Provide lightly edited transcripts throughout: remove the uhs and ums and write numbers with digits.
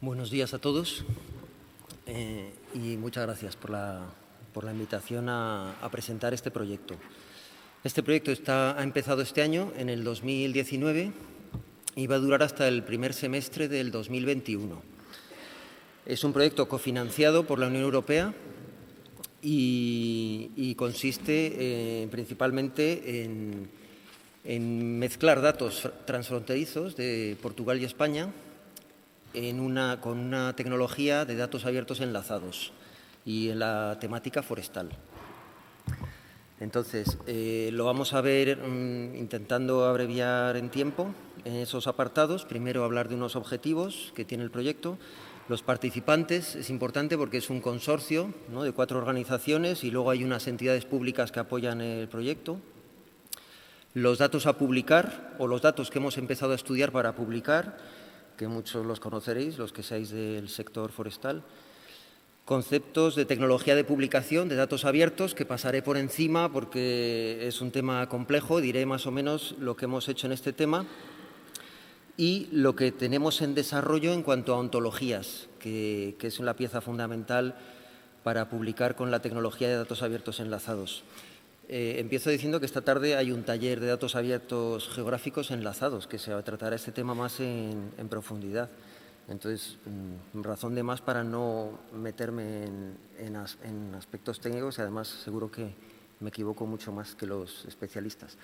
Buenos días a todos y muchas gracias por la invitación a presentar este proyecto. Este proyecto ha empezado este año, en el 2019, y va a durar hasta el primer semestre del 2021. Es un proyecto cofinanciado por la Unión Europea y consiste principalmente en mezclar datos transfronterizos de Portugal y España con una tecnología de datos abiertos enlazados y en la temática forestal. Entonces, lo vamos a ver intentando abreviar en tiempo en esos apartados. Primero, hablar de unos objetivos que tiene el proyecto. Los participantes es importante porque es un consorcio, ¿no?, de 4 organizaciones y luego hay unas entidades públicas que apoyan el proyecto. Los datos a publicar o los datos que hemos empezado a estudiar para publicar, que muchos los conoceréis, los que seáis del sector forestal. Conceptos de tecnología de publicación de datos abiertos, que pasaré por encima porque es un tema complejo, diré más o menos lo que hemos hecho en este tema y lo que tenemos en desarrollo en cuanto a ontologías, que es una pieza fundamental para publicar con la tecnología de datos abiertos enlazados. Empiezo diciendo que esta tarde hay un taller de datos abiertos geográficos enlazados, que se tratará este tema más en profundidad. Entonces, razón de más para no meterme en aspectos técnicos y además seguro que me equivoco mucho más que los especialistas.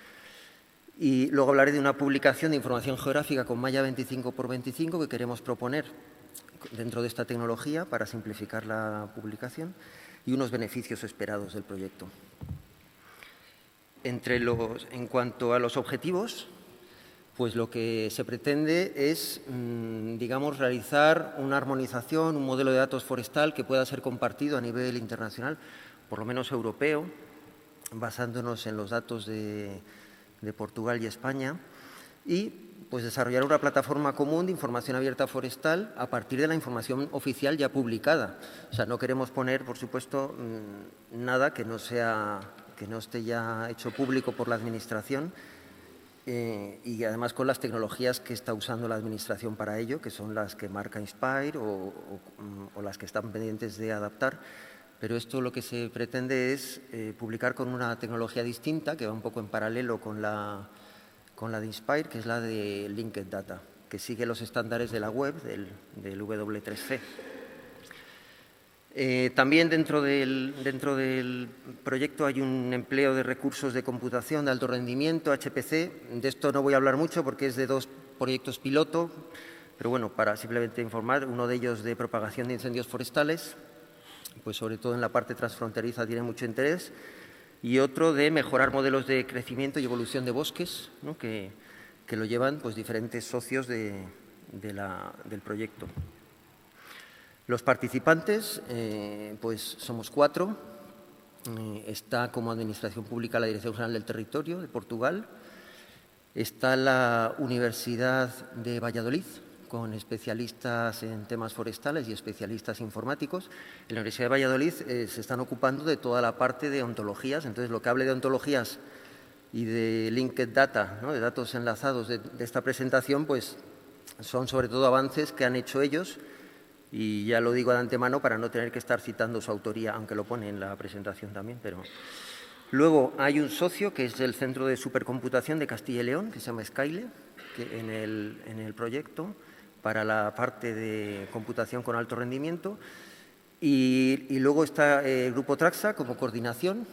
Y luego hablaré de una publicación de información geográfica con malla 25×25 que queremos proponer dentro de esta tecnología para simplificar la publicación y unos beneficios esperados del proyecto. En cuanto a los objetivos, pues lo que se pretende es, digamos, realizar una armonización, un modelo de datos forestal que pueda ser compartido a nivel internacional, por lo menos europeo, basándonos en los datos de Portugal y España, y pues desarrollar una plataforma común de información abierta forestal a partir de la información oficial ya publicada. O sea, no queremos poner, por supuesto, nada que no esté ya hecho público por la Administración y además con las tecnologías que está usando la Administración para ello, que son las que marca INSPIRE o las que están pendientes de adaptar. Pero esto lo que se pretende es publicar con una tecnología distinta que va un poco en paralelo con la de INSPIRE, que es la de Linked Data, que sigue los estándares de la web del W3C. También dentro del proyecto hay un empleo de recursos de computación de alto rendimiento, HPC. De esto no voy a hablar mucho porque es de 2 proyectos piloto, pero bueno, para simplemente informar, uno de ellos de propagación de incendios forestales, pues sobre todo en la parte transfronteriza tiene mucho interés, y otro de mejorar modelos de crecimiento y evolución de bosques, ¿no?, que lo llevan pues diferentes socios del proyecto. Los participantes, pues somos 4. Está como Administración Pública la Dirección General del Territorio de Portugal. Está la Universidad de Valladolid, con especialistas en temas forestales y especialistas informáticos. En la Universidad de Valladolid se están ocupando de toda la parte de ontologías. Entonces, lo que hable de ontologías y de linked data, ¿no?, de datos enlazados de esta presentación, pues son sobre todo avances que han hecho ellos. Y ya lo digo de antemano para no tener que estar citando su autoría, aunque lo pone en la presentación también. Pero luego hay un socio que es el Centro de Supercomputación de Castilla y León, que se llama Skyle, que en el proyecto para la parte de computación con alto rendimiento. Y luego está el Grupo Traxa como coordinación.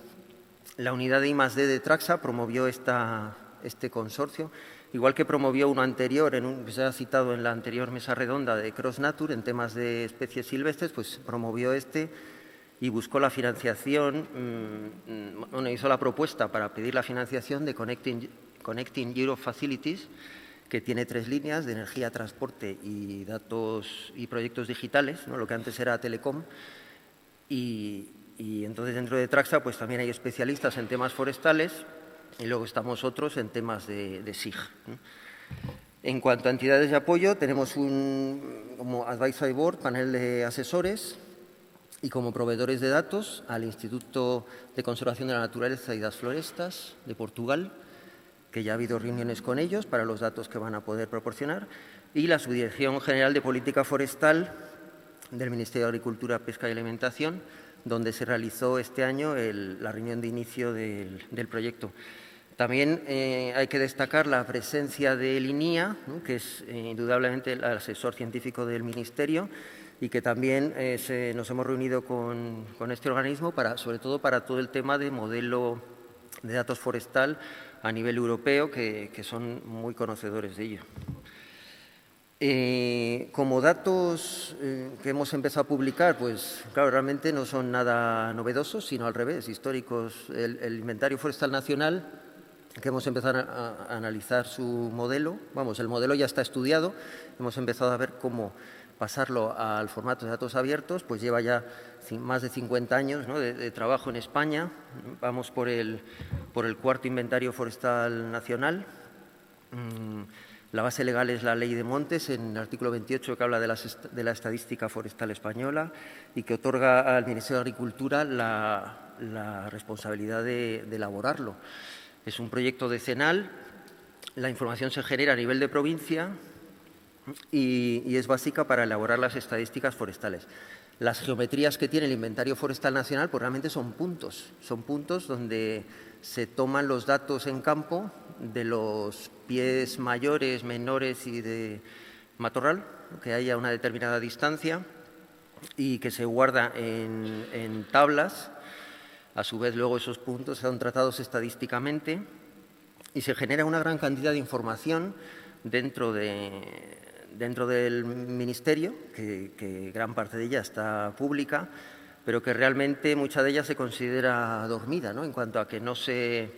La unidad de I+D de Traxa promovió este consorcio, igual que promovió uno anterior, que se ha citado en la anterior mesa redonda de Cross Nature en temas de especies silvestres, pues promovió y buscó la financiación, hizo la propuesta para pedir la financiación de Connecting Europe Facilities, que tiene 3 líneas de energía, transporte y datos y proyectos digitales, ¿no?, lo que antes era telecom. Y entonces dentro de Traxa pues también hay especialistas en temas forestales y luego estamos otros en temas de SIG. En cuanto a entidades de apoyo, tenemos como Advisory Board, panel de asesores, y como proveedores de datos al Instituto de Conservación de la Naturaleza y das Florestas de Portugal, que ya ha habido reuniones con ellos para los datos que van a poder proporcionar. y la Subdirección General de Política Forestal del Ministerio de Agricultura, Pesca y Alimentación, donde se realizó este año la reunión de inicio del proyecto. También hay que destacar la presencia del INIA, ¿no?, que es indudablemente el asesor científico del Ministerio, y que también nos hemos reunido con este organismo, sobre todo para todo el tema de modelo de datos forestal a nivel europeo, que son muy conocedores de ello. Como datos que hemos empezado a publicar, pues claro, realmente no son nada novedosos, sino al revés, históricos. El Inventario Forestal Nacional, que hemos empezado a analizar su modelo, el modelo ya está estudiado, hemos empezado a ver cómo pasarlo al formato de datos abiertos, pues lleva ya más de 50 años, ¿no?, de trabajo en España. Vamos por el cuarto Inventario Forestal Nacional. La base legal es la Ley de Montes, en el artículo 28, que habla de la estadística forestal española y que otorga al Ministerio de Agricultura la responsabilidad de elaborarlo. Es un proyecto decenal, la información se genera a nivel de provincia y es básica para elaborar las estadísticas forestales. Las geometrías que tiene el Inventario Forestal Nacional pues realmente son puntos donde se toman los datos en campo de los pies mayores, menores y de matorral, que haya una determinada distancia y que se guarda en tablas. A su vez, luego esos puntos son tratados estadísticamente y se genera una gran cantidad de información dentro del Ministerio, que gran parte de ella está pública, pero que realmente mucha de ella se considera dormida, ¿no?, en cuanto a que no se…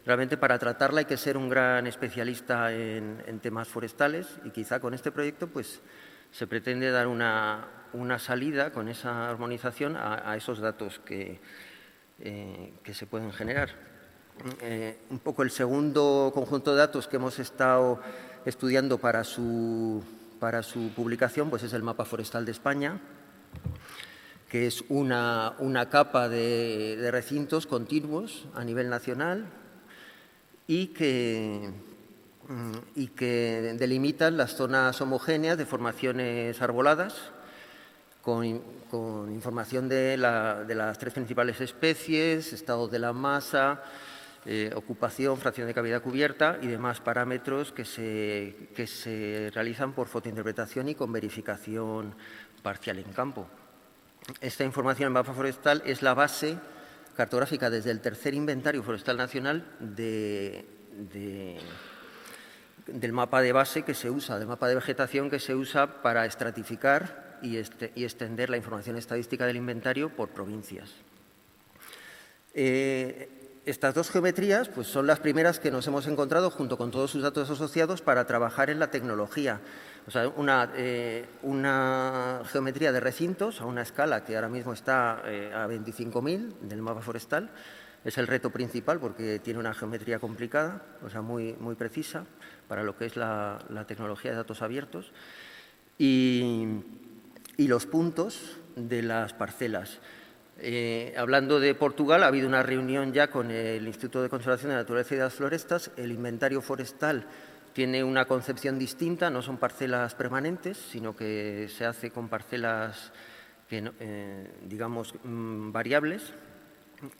Realmente para tratarla hay que ser un gran especialista en temas forestales y quizá con este proyecto pues se pretende dar una salida con esa armonización a esos datos que se pueden generar. Un poco el segundo conjunto de datos que hemos estado estudiando para su publicación pues es el Mapa Forestal de España, que es una capa de recintos continuos a nivel nacional y que delimitan las zonas homogéneas de formaciones arboladas con información de las tres principales especies, estado de la masa, ocupación, fracción de cavidad cubierta y demás parámetros que se realizan por fotointerpretación y con verificación parcial en campo. Esta información en mapa forestal es la base cartográfica desde el tercer Inventario Forestal Nacional del mapa de base que se usa, del mapa de vegetación que se usa para estratificar y extender la información estadística del inventario por provincias. Estas dos geometrías pues, son las primeras que nos hemos encontrado junto con todos sus datos asociados para trabajar en la tecnología. O sea, una geometría de recintos a una escala que ahora mismo está a 25.000 del mapa forestal. Es el reto principal porque tiene una geometría complicada, o sea, muy precisa para lo que es la tecnología de datos abiertos. Y los puntos de las parcelas. Hablando de Portugal, ha habido una reunión ya con el Instituto de Conservación de la Naturaleza y de las Florestas. El inventario forestal tiene una concepción distinta, no son parcelas permanentes, sino que se hace con parcelas, digamos, variables.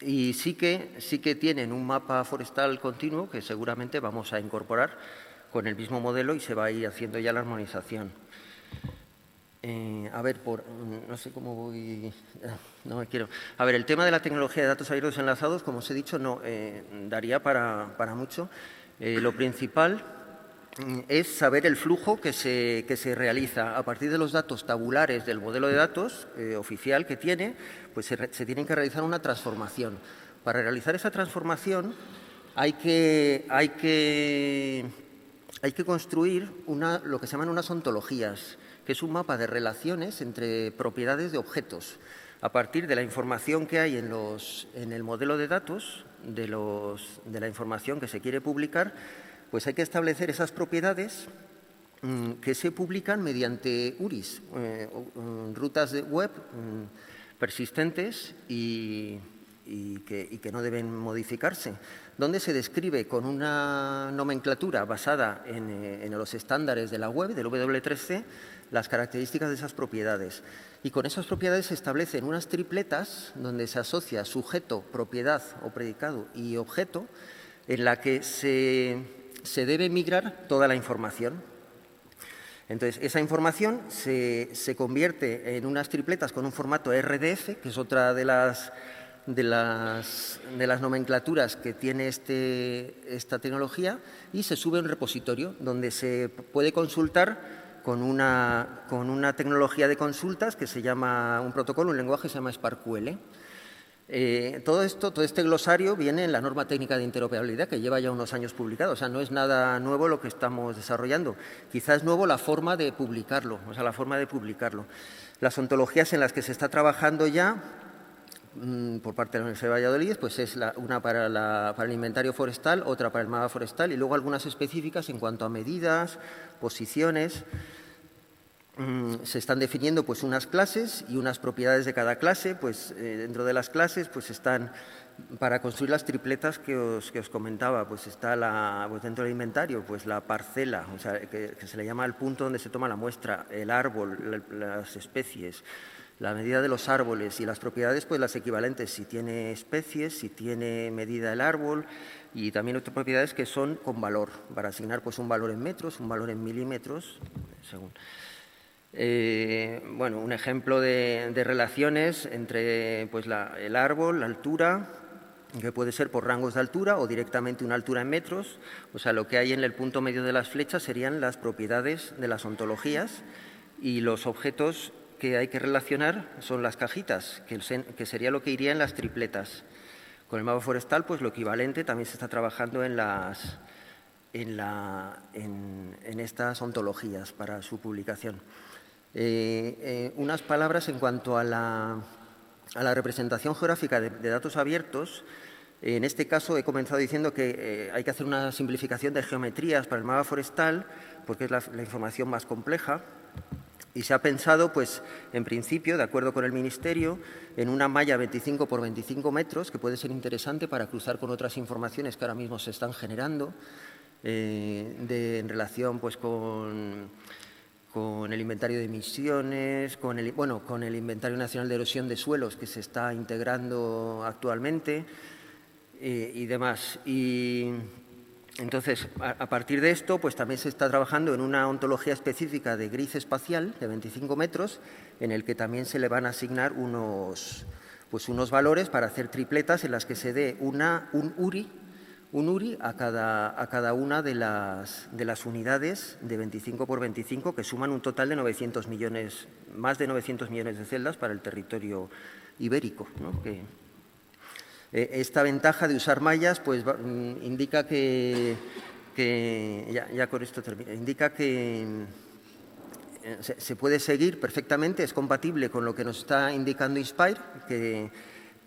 Y sí que tienen un mapa forestal continuo que seguramente vamos a incorporar con el mismo modelo y se va a ir haciendo ya la armonización. No sé cómo voy… No me quiero… A ver, el tema de la tecnología de datos abiertos enlazados, como os he dicho, no daría para mucho. Lo principal es saber el flujo que se realiza. A partir de los datos tabulares del modelo de datos oficial que tiene, pues se tiene que realizar una transformación. Para realizar esa transformación hay que construir lo que se llaman unas ontologías, que es un mapa de relaciones entre propiedades de objetos. A partir de la información que hay en el modelo de datos, de la información que se quiere publicar, pues hay que establecer esas propiedades que se publican mediante URIs, rutas de web persistentes y que no deben modificarse, donde se describe con una nomenclatura basada en los estándares de la web, del W3C, las características de esas propiedades. Y con esas propiedades se establecen unas tripletas donde se asocia sujeto, propiedad o predicado y objeto, en la que se debe migrar toda la información. Entonces, esa información se convierte en unas tripletas con un formato RDF, que es otra de las nomenclaturas que tiene esta tecnología, y se sube a un repositorio donde se puede consultar con una tecnología de consultas que se llama, un protocolo, un lenguaje que se llama SparkQL. Todo este glosario viene en la norma técnica de interoperabilidad, que lleva ya unos años publicado. O sea, no es nada nuevo lo que estamos desarrollando. Quizás es nuevo la forma de publicarlo, Las ontologías en las que se está trabajando ya por parte de la Universidad de Valladolid, pues es una para el inventario forestal, otra para el mapa forestal y luego algunas específicas en cuanto a medidas, posiciones. Se están definiendo pues unas clases y unas propiedades de cada clase. Pues dentro de las clases pues están, para construir las tripletas que os comentaba, pues está pues dentro del inventario pues la parcela, o sea, que se le llama el punto donde se toma la muestra, el árbol, las especies, la medida de los árboles, y las propiedades pues las equivalentes, si tiene especies, si tiene medida el árbol, y también otras propiedades que son con valor, para asignar pues un valor en metros, un valor en milímetros, según. Bueno, un ejemplo de relaciones entre pues, el árbol, la altura, que puede ser por rangos de altura o directamente una altura en metros. O sea, lo que hay en el punto medio de las flechas serían las propiedades de las ontologías, y los objetos que hay que relacionar son las cajitas, que sería lo que iría en las tripletas. Con el mapa forestal, pues lo equivalente también se está trabajando en estas ontologías para su publicación. Unas palabras en cuanto a la representación geográfica de datos abiertos. En este caso he comenzado diciendo que hay que hacer una simplificación de geometrías para el mapa forestal, porque es la información más compleja, y se ha pensado, pues, en principio, de acuerdo con el Ministerio, en una malla 25 por 25 metros, que puede ser interesante para cruzar con otras informaciones que ahora mismo se están generando en relación pues, con el inventario de emisiones, con el inventario nacional de erosión de suelos que se está integrando actualmente y demás. Y entonces, a partir de esto, pues también se está trabajando en una ontología específica de gris espacial de 25 metros, en el que también se le van a asignar unos valores para hacer tripletas en las que se dé un URI a cada una de las unidades de 25 por 25, que suman un total de más de 900 millones de celdas para el territorio ibérico, ¿no? Esta ventaja de usar mallas pues, indica que ya con esto termino, indica que se puede seguir perfectamente, es compatible con lo que nos está indicando INSPIRE, que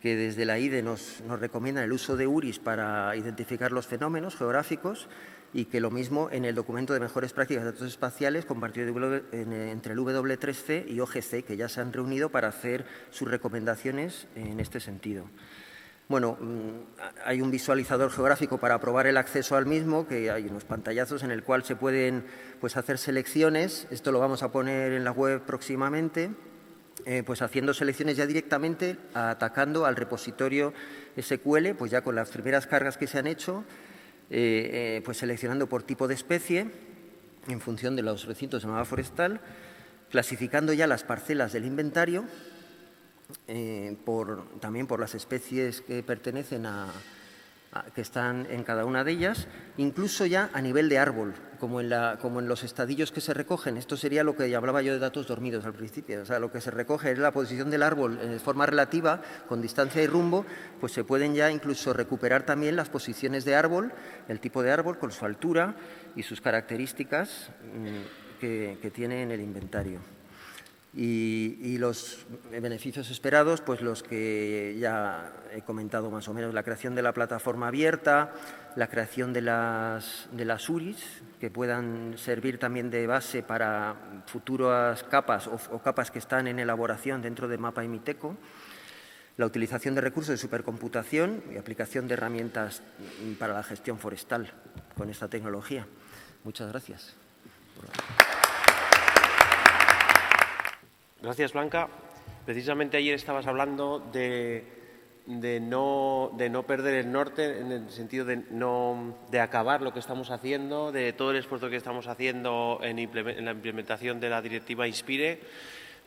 desde la IDE nos recomienda el uso de URIs para identificar los fenómenos geográficos, y que lo mismo en el documento de mejores prácticas de datos espaciales compartido entre el W3C y OGC, que ya se han reunido para hacer sus recomendaciones en este sentido. Bueno, hay un visualizador geográfico para probar el acceso al mismo, que hay unos pantallazos en el cual se pueden pues, hacer selecciones. Esto lo vamos a poner en la web próximamente, pues haciendo selecciones ya directamente, atacando al repositorio SQL, pues ya con las primeras cargas que se han hecho, pues seleccionando por tipo de especie, en función de los recintos de mapa forestal, clasificando ya las parcelas del inventario, también por las especies que pertenecen que están en cada una de ellas, incluso ya a nivel de árbol, como en los estadillos que se recogen. Esto sería lo que hablaba yo de datos dormidos al principio. O sea, lo que se recoge es la posición del árbol de forma relativa, con distancia y rumbo, pues se pueden ya incluso recuperar también las posiciones de árbol, el tipo de árbol con su altura y sus características que tiene en el inventario. Y los beneficios esperados, pues los que ya he comentado más o menos: la creación de la plataforma abierta, la creación de las URIs, que puedan servir también de base para futuras capas o capas que están en elaboración dentro de Mapa y Miteco, la utilización de recursos de supercomputación y aplicación de herramientas para la gestión forestal con esta tecnología. Muchas gracias. Gracias, Blanca. Precisamente ayer estabas hablando de no perder el norte, en el sentido de acabar lo que estamos haciendo, de todo el esfuerzo que estamos haciendo en la implementación de la directiva INSPIRE.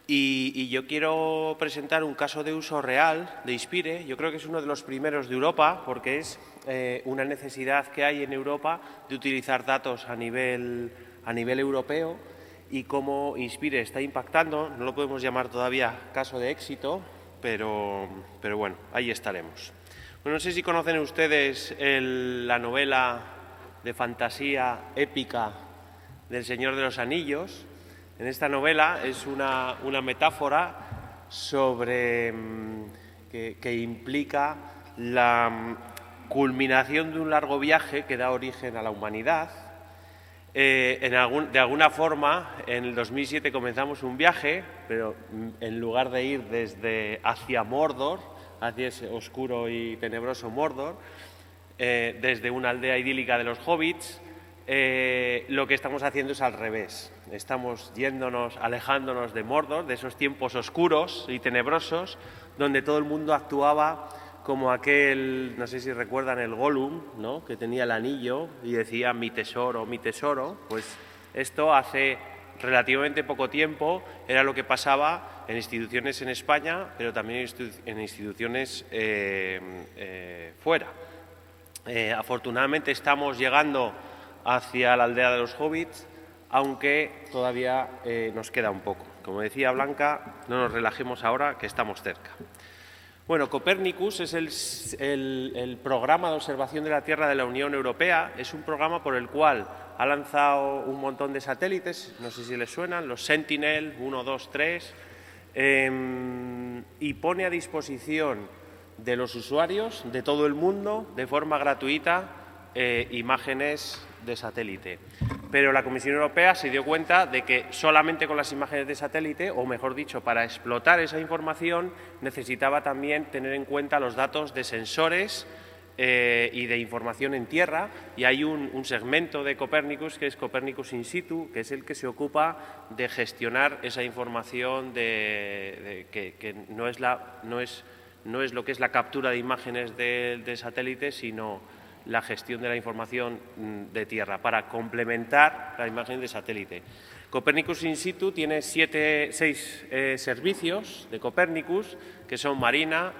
Y yo quiero presentar un caso de uso real de INSPIRE. Yo creo que es uno de los primeros de Europa, porque es una necesidad que hay en Europa de utilizar datos a nivel europeo, y cómo INSPIRE está impactando. No lo podemos llamar todavía caso de éxito, pero bueno, ahí estaremos. Bueno, no sé si conocen ustedes la novela de fantasía épica del Señor de los Anillos. En esta novela es una metáfora sobre que implica la culminación de un largo viaje que da origen a la humanidad. De alguna forma, en el 2007 comenzamos un viaje, pero en lugar de ir hacia Mordor, hacia ese oscuro y tenebroso Mordor, desde una aldea idílica de los hobbits, lo que estamos haciendo es al revés. Estamos alejándonos de Mordor, de esos tiempos oscuros y tenebrosos, donde todo el mundo actuaba como aquel, no sé si recuerdan el Gollum, ¿no?, que tenía el anillo y decía mi tesoro, pues esto hace relativamente poco tiempo era lo que pasaba en instituciones en España, pero también en instituciones fuera. Afortunadamente estamos llegando hacia la aldea de los hobbits, aunque todavía nos queda un poco. Como decía Blanca, no nos relajemos ahora, que estamos cerca. Bueno, Copernicus es el programa de observación de la Tierra de la Unión Europea. Es un programa por el cual ha lanzado un montón de satélites, no sé si les suenan, los Sentinel 1, 2, 3, y pone a disposición de los usuarios de todo el mundo, de forma gratuita, imágenes de satélite. Pero la Comisión Europea se dio cuenta de que solamente con las imágenes de satélite, o mejor dicho, para explotar esa información, necesitaba también tener en cuenta los datos de sensores y de información en tierra, y hay un segmento de Copernicus que es Copernicus In Situ, que es el que se ocupa de gestionar esa información que no es lo que es la captura de imágenes de satélite, sino la gestión de la información de tierra, para complementar la imagen de satélite. Copernicus In Situ tiene 6 servicios de Copernicus, que son Marina,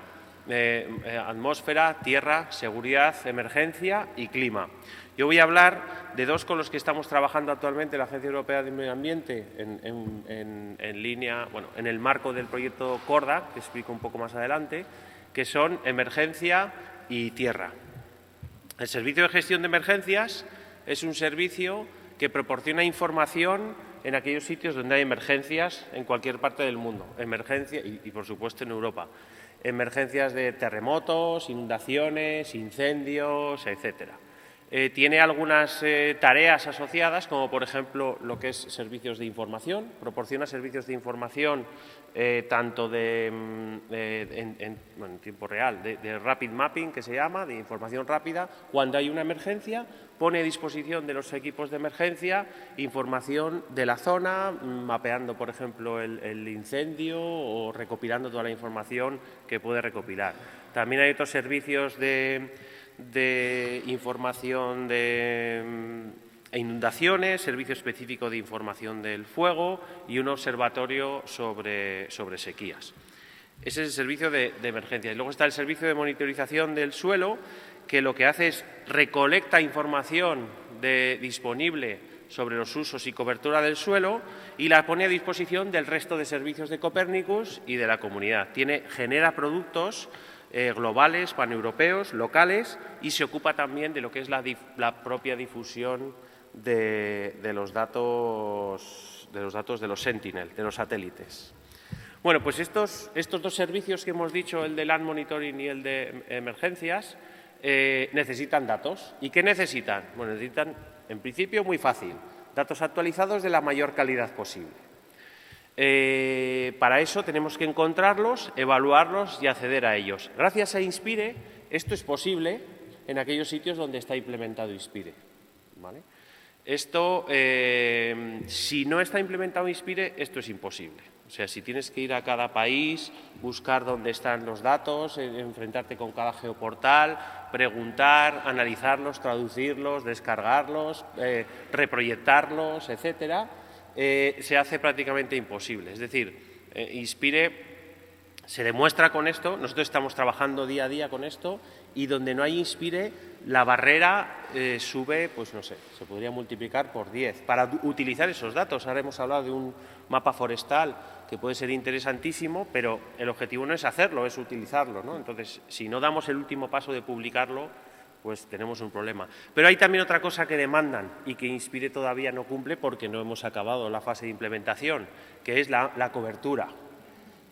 Atmósfera, Tierra, Seguridad, Emergencia y Clima. Yo voy a hablar de 2 con los que estamos trabajando actualmente, la Agencia Europea del Medio Ambiente, en el marco del proyecto Corda, que explico un poco más adelante, que son Emergencia y Tierra. El Servicio de Gestión de Emergencias es un servicio que proporciona información en aquellos sitios donde hay emergencias en cualquier parte del mundo, y por supuesto en Europa. Emergencias de terremotos, inundaciones, incendios, etcétera. Tiene algunas tareas asociadas, como por ejemplo lo que es servicios de información. Proporciona servicios de información tanto en tiempo real, de rapid mapping, que se llama, de información rápida. Cuando hay una emergencia, pone a disposición de los equipos de emergencia información de la zona, mapeando, por ejemplo, el incendio o recopilando toda la información que puede recopilar. También hay otros servicios de información de inundaciones, servicio específico de información del fuego y un observatorio sobre sequías. Ese es el servicio de emergencia. Y luego está el servicio de monitorización del suelo, que lo que hace es recolecta información disponible sobre los usos y cobertura del suelo y la pone a disposición del resto de servicios de Copernicus y de la comunidad. Genera productos globales, paneuropeos, locales, y se ocupa también de lo que es la propia difusión de los datos de los Sentinel, de los satélites. Bueno, pues estos 2 servicios que hemos dicho, el de Land Monitoring y el de emergencias, necesitan datos. ¿Y qué necesitan? Bueno, necesitan, en principio, muy fácil, datos actualizados de la mayor calidad posible. Para eso tenemos que encontrarlos, evaluarlos y acceder a ellos. Gracias a Inspire, esto es posible en aquellos sitios donde está implementado Inspire, ¿vale? Esto, si no está implementado Inspire, esto es imposible. O sea, si tienes que ir a cada país, buscar dónde están los datos, enfrentarte con cada geoportal, preguntar, analizarlos, traducirlos, descargarlos, reproyectarlos, etcétera, se hace prácticamente imposible. Es decir, Inspire se demuestra con esto, nosotros estamos trabajando día a día con esto, y donde no hay Inspire, la barrera sube, pues no sé, se podría multiplicar por 10 para utilizar esos datos. Ahora hemos hablado de un mapa forestal que puede ser interesantísimo, pero el objetivo no es hacerlo, es utilizarlo, ¿no? Entonces, si no damos el último paso de publicarlo, pues tenemos un problema. Pero hay también otra cosa que demandan y que Inspire todavía no cumple porque no hemos acabado la fase de implementación, que es la cobertura.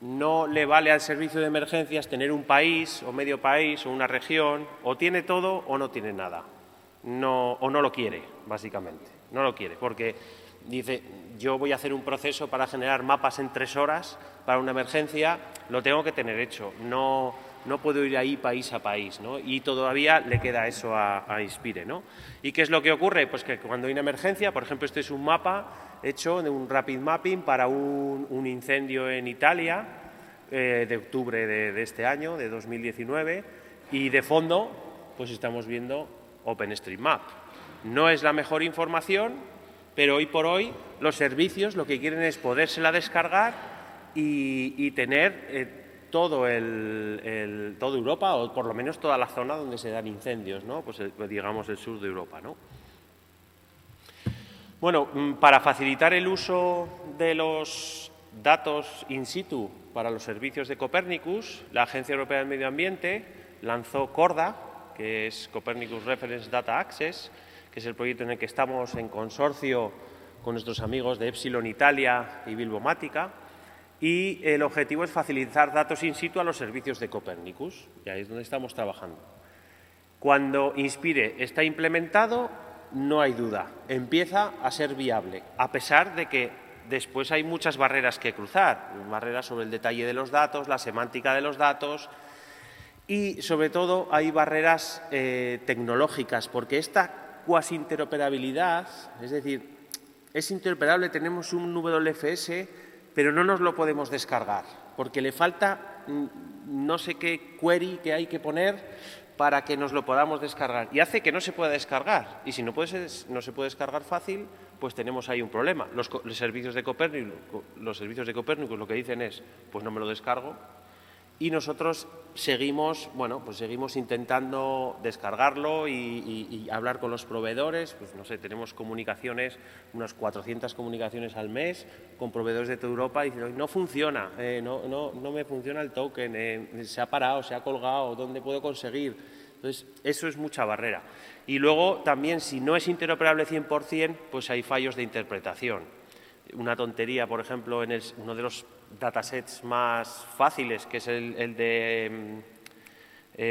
No le vale al servicio de emergencias tener un país o medio país o una región, o tiene todo o no tiene nada, o no lo quiere, básicamente. No lo quiere, porque dice, yo voy a hacer un proceso para generar mapas en 3 horas para una emergencia, lo tengo que tener hecho, no puedo ir ahí país a país, ¿no? Y todavía le queda eso a Inspire, ¿no? ¿Y qué es lo que ocurre? Pues que cuando hay una emergencia, por ejemplo, este es un mapa hecho de un rapid mapping para un incendio en Italia de octubre de este año, de 2019, y de fondo pues estamos viendo OpenStreetMap. No es la mejor información, pero hoy por hoy los servicios lo que quieren es podérsela descargar y tener toda Europa, o por lo menos toda la zona donde se dan incendios, ¿no? Pues digamos el sur de Europa, ¿no? Bueno, para facilitar el uso de los datos in situ para los servicios de Copernicus, la Agencia Europea del Medio Ambiente lanzó CORDA, que es Copernicus Reference Data Access, que es el proyecto en el que estamos en consorcio con nuestros amigos de Epsilon Italia y Bilbomática, y el objetivo es facilitar datos in situ a los servicios de Copernicus, y ahí es donde estamos trabajando. Cuando Inspire está implementado, no hay duda, empieza a ser viable, a pesar de que después hay muchas barreras que cruzar, barreras sobre el detalle de los datos, la semántica de los datos y, sobre todo, hay barreras tecnológicas, porque esta cuasi interoperabilidad, es decir, es interoperable, tenemos un WFS, pero no nos lo podemos descargar, porque le falta no sé qué query que hay que poner para que nos lo podamos descargar, y hace que no se pueda descargar, y si no se puede descargar fácil, pues tenemos ahí un problema. Los servicios de Copernicus lo que dicen es, pues no me lo descargo, y nosotros seguimos, bueno, pues seguimos intentando descargarlo y hablar con los proveedores. Pues no sé, tenemos comunicaciones, unas 400 comunicaciones al mes con proveedores de toda Europa diciendo, no funciona, no me funciona el token, se ha parado, se ha colgado, ¿dónde puedo conseguir? Entonces, eso es mucha barrera. Y luego también, si no es interoperable 100%, pues hay fallos de interpretación. Una tontería, por ejemplo, en uno de los datasets más fáciles, que es el de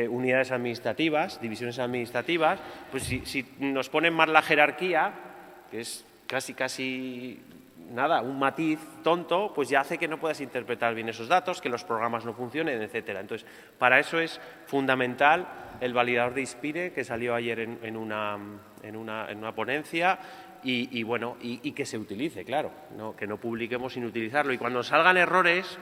unidades administrativas, divisiones administrativas, pues si nos ponen mal la jerarquía, que es casi nada, un matiz tonto, pues ya hace que no puedas interpretar bien esos datos, que los programas no funcionen, etcétera. Entonces, para eso es fundamental el validador de Inspire, que salió ayer en una ponencia, y que se utilice, claro, que no publiquemos sin utilizarlo. Y cuando salgan errores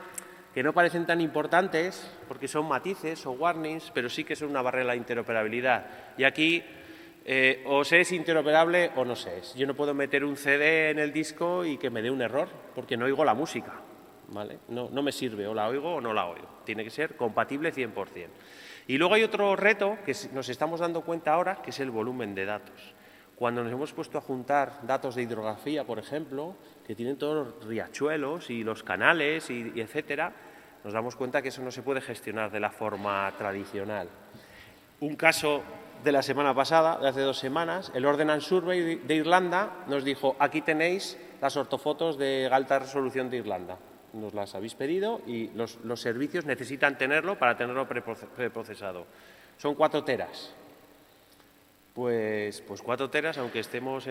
que no parecen tan importantes, porque son matices o warnings, pero sí que son una barrera de interoperabilidad. Y aquí o se es interoperable o no se es. Yo no puedo meter un CD en el disco y que me dé un error, porque no oigo la música, ¿vale? No me sirve, o la oigo o no la oigo. Tiene que ser compatible 100%. Y luego hay otro reto que nos estamos dando cuenta ahora, que es el volumen de datos. Cuando nos hemos puesto a juntar datos de hidrografía, por ejemplo, que tienen todos los riachuelos y los canales, y etcétera, nos damos cuenta que eso no se puede gestionar de la forma tradicional. Un caso de la semana pasada, de hace 2 semanas, el Ordnance Survey de Irlanda nos dijo, aquí tenéis las ortofotos de alta resolución de Irlanda. Nos las habéis pedido y los servicios necesitan tenerlo para tenerlo preprocesado. Son 4 teras. Pues 4 teras, aunque estemos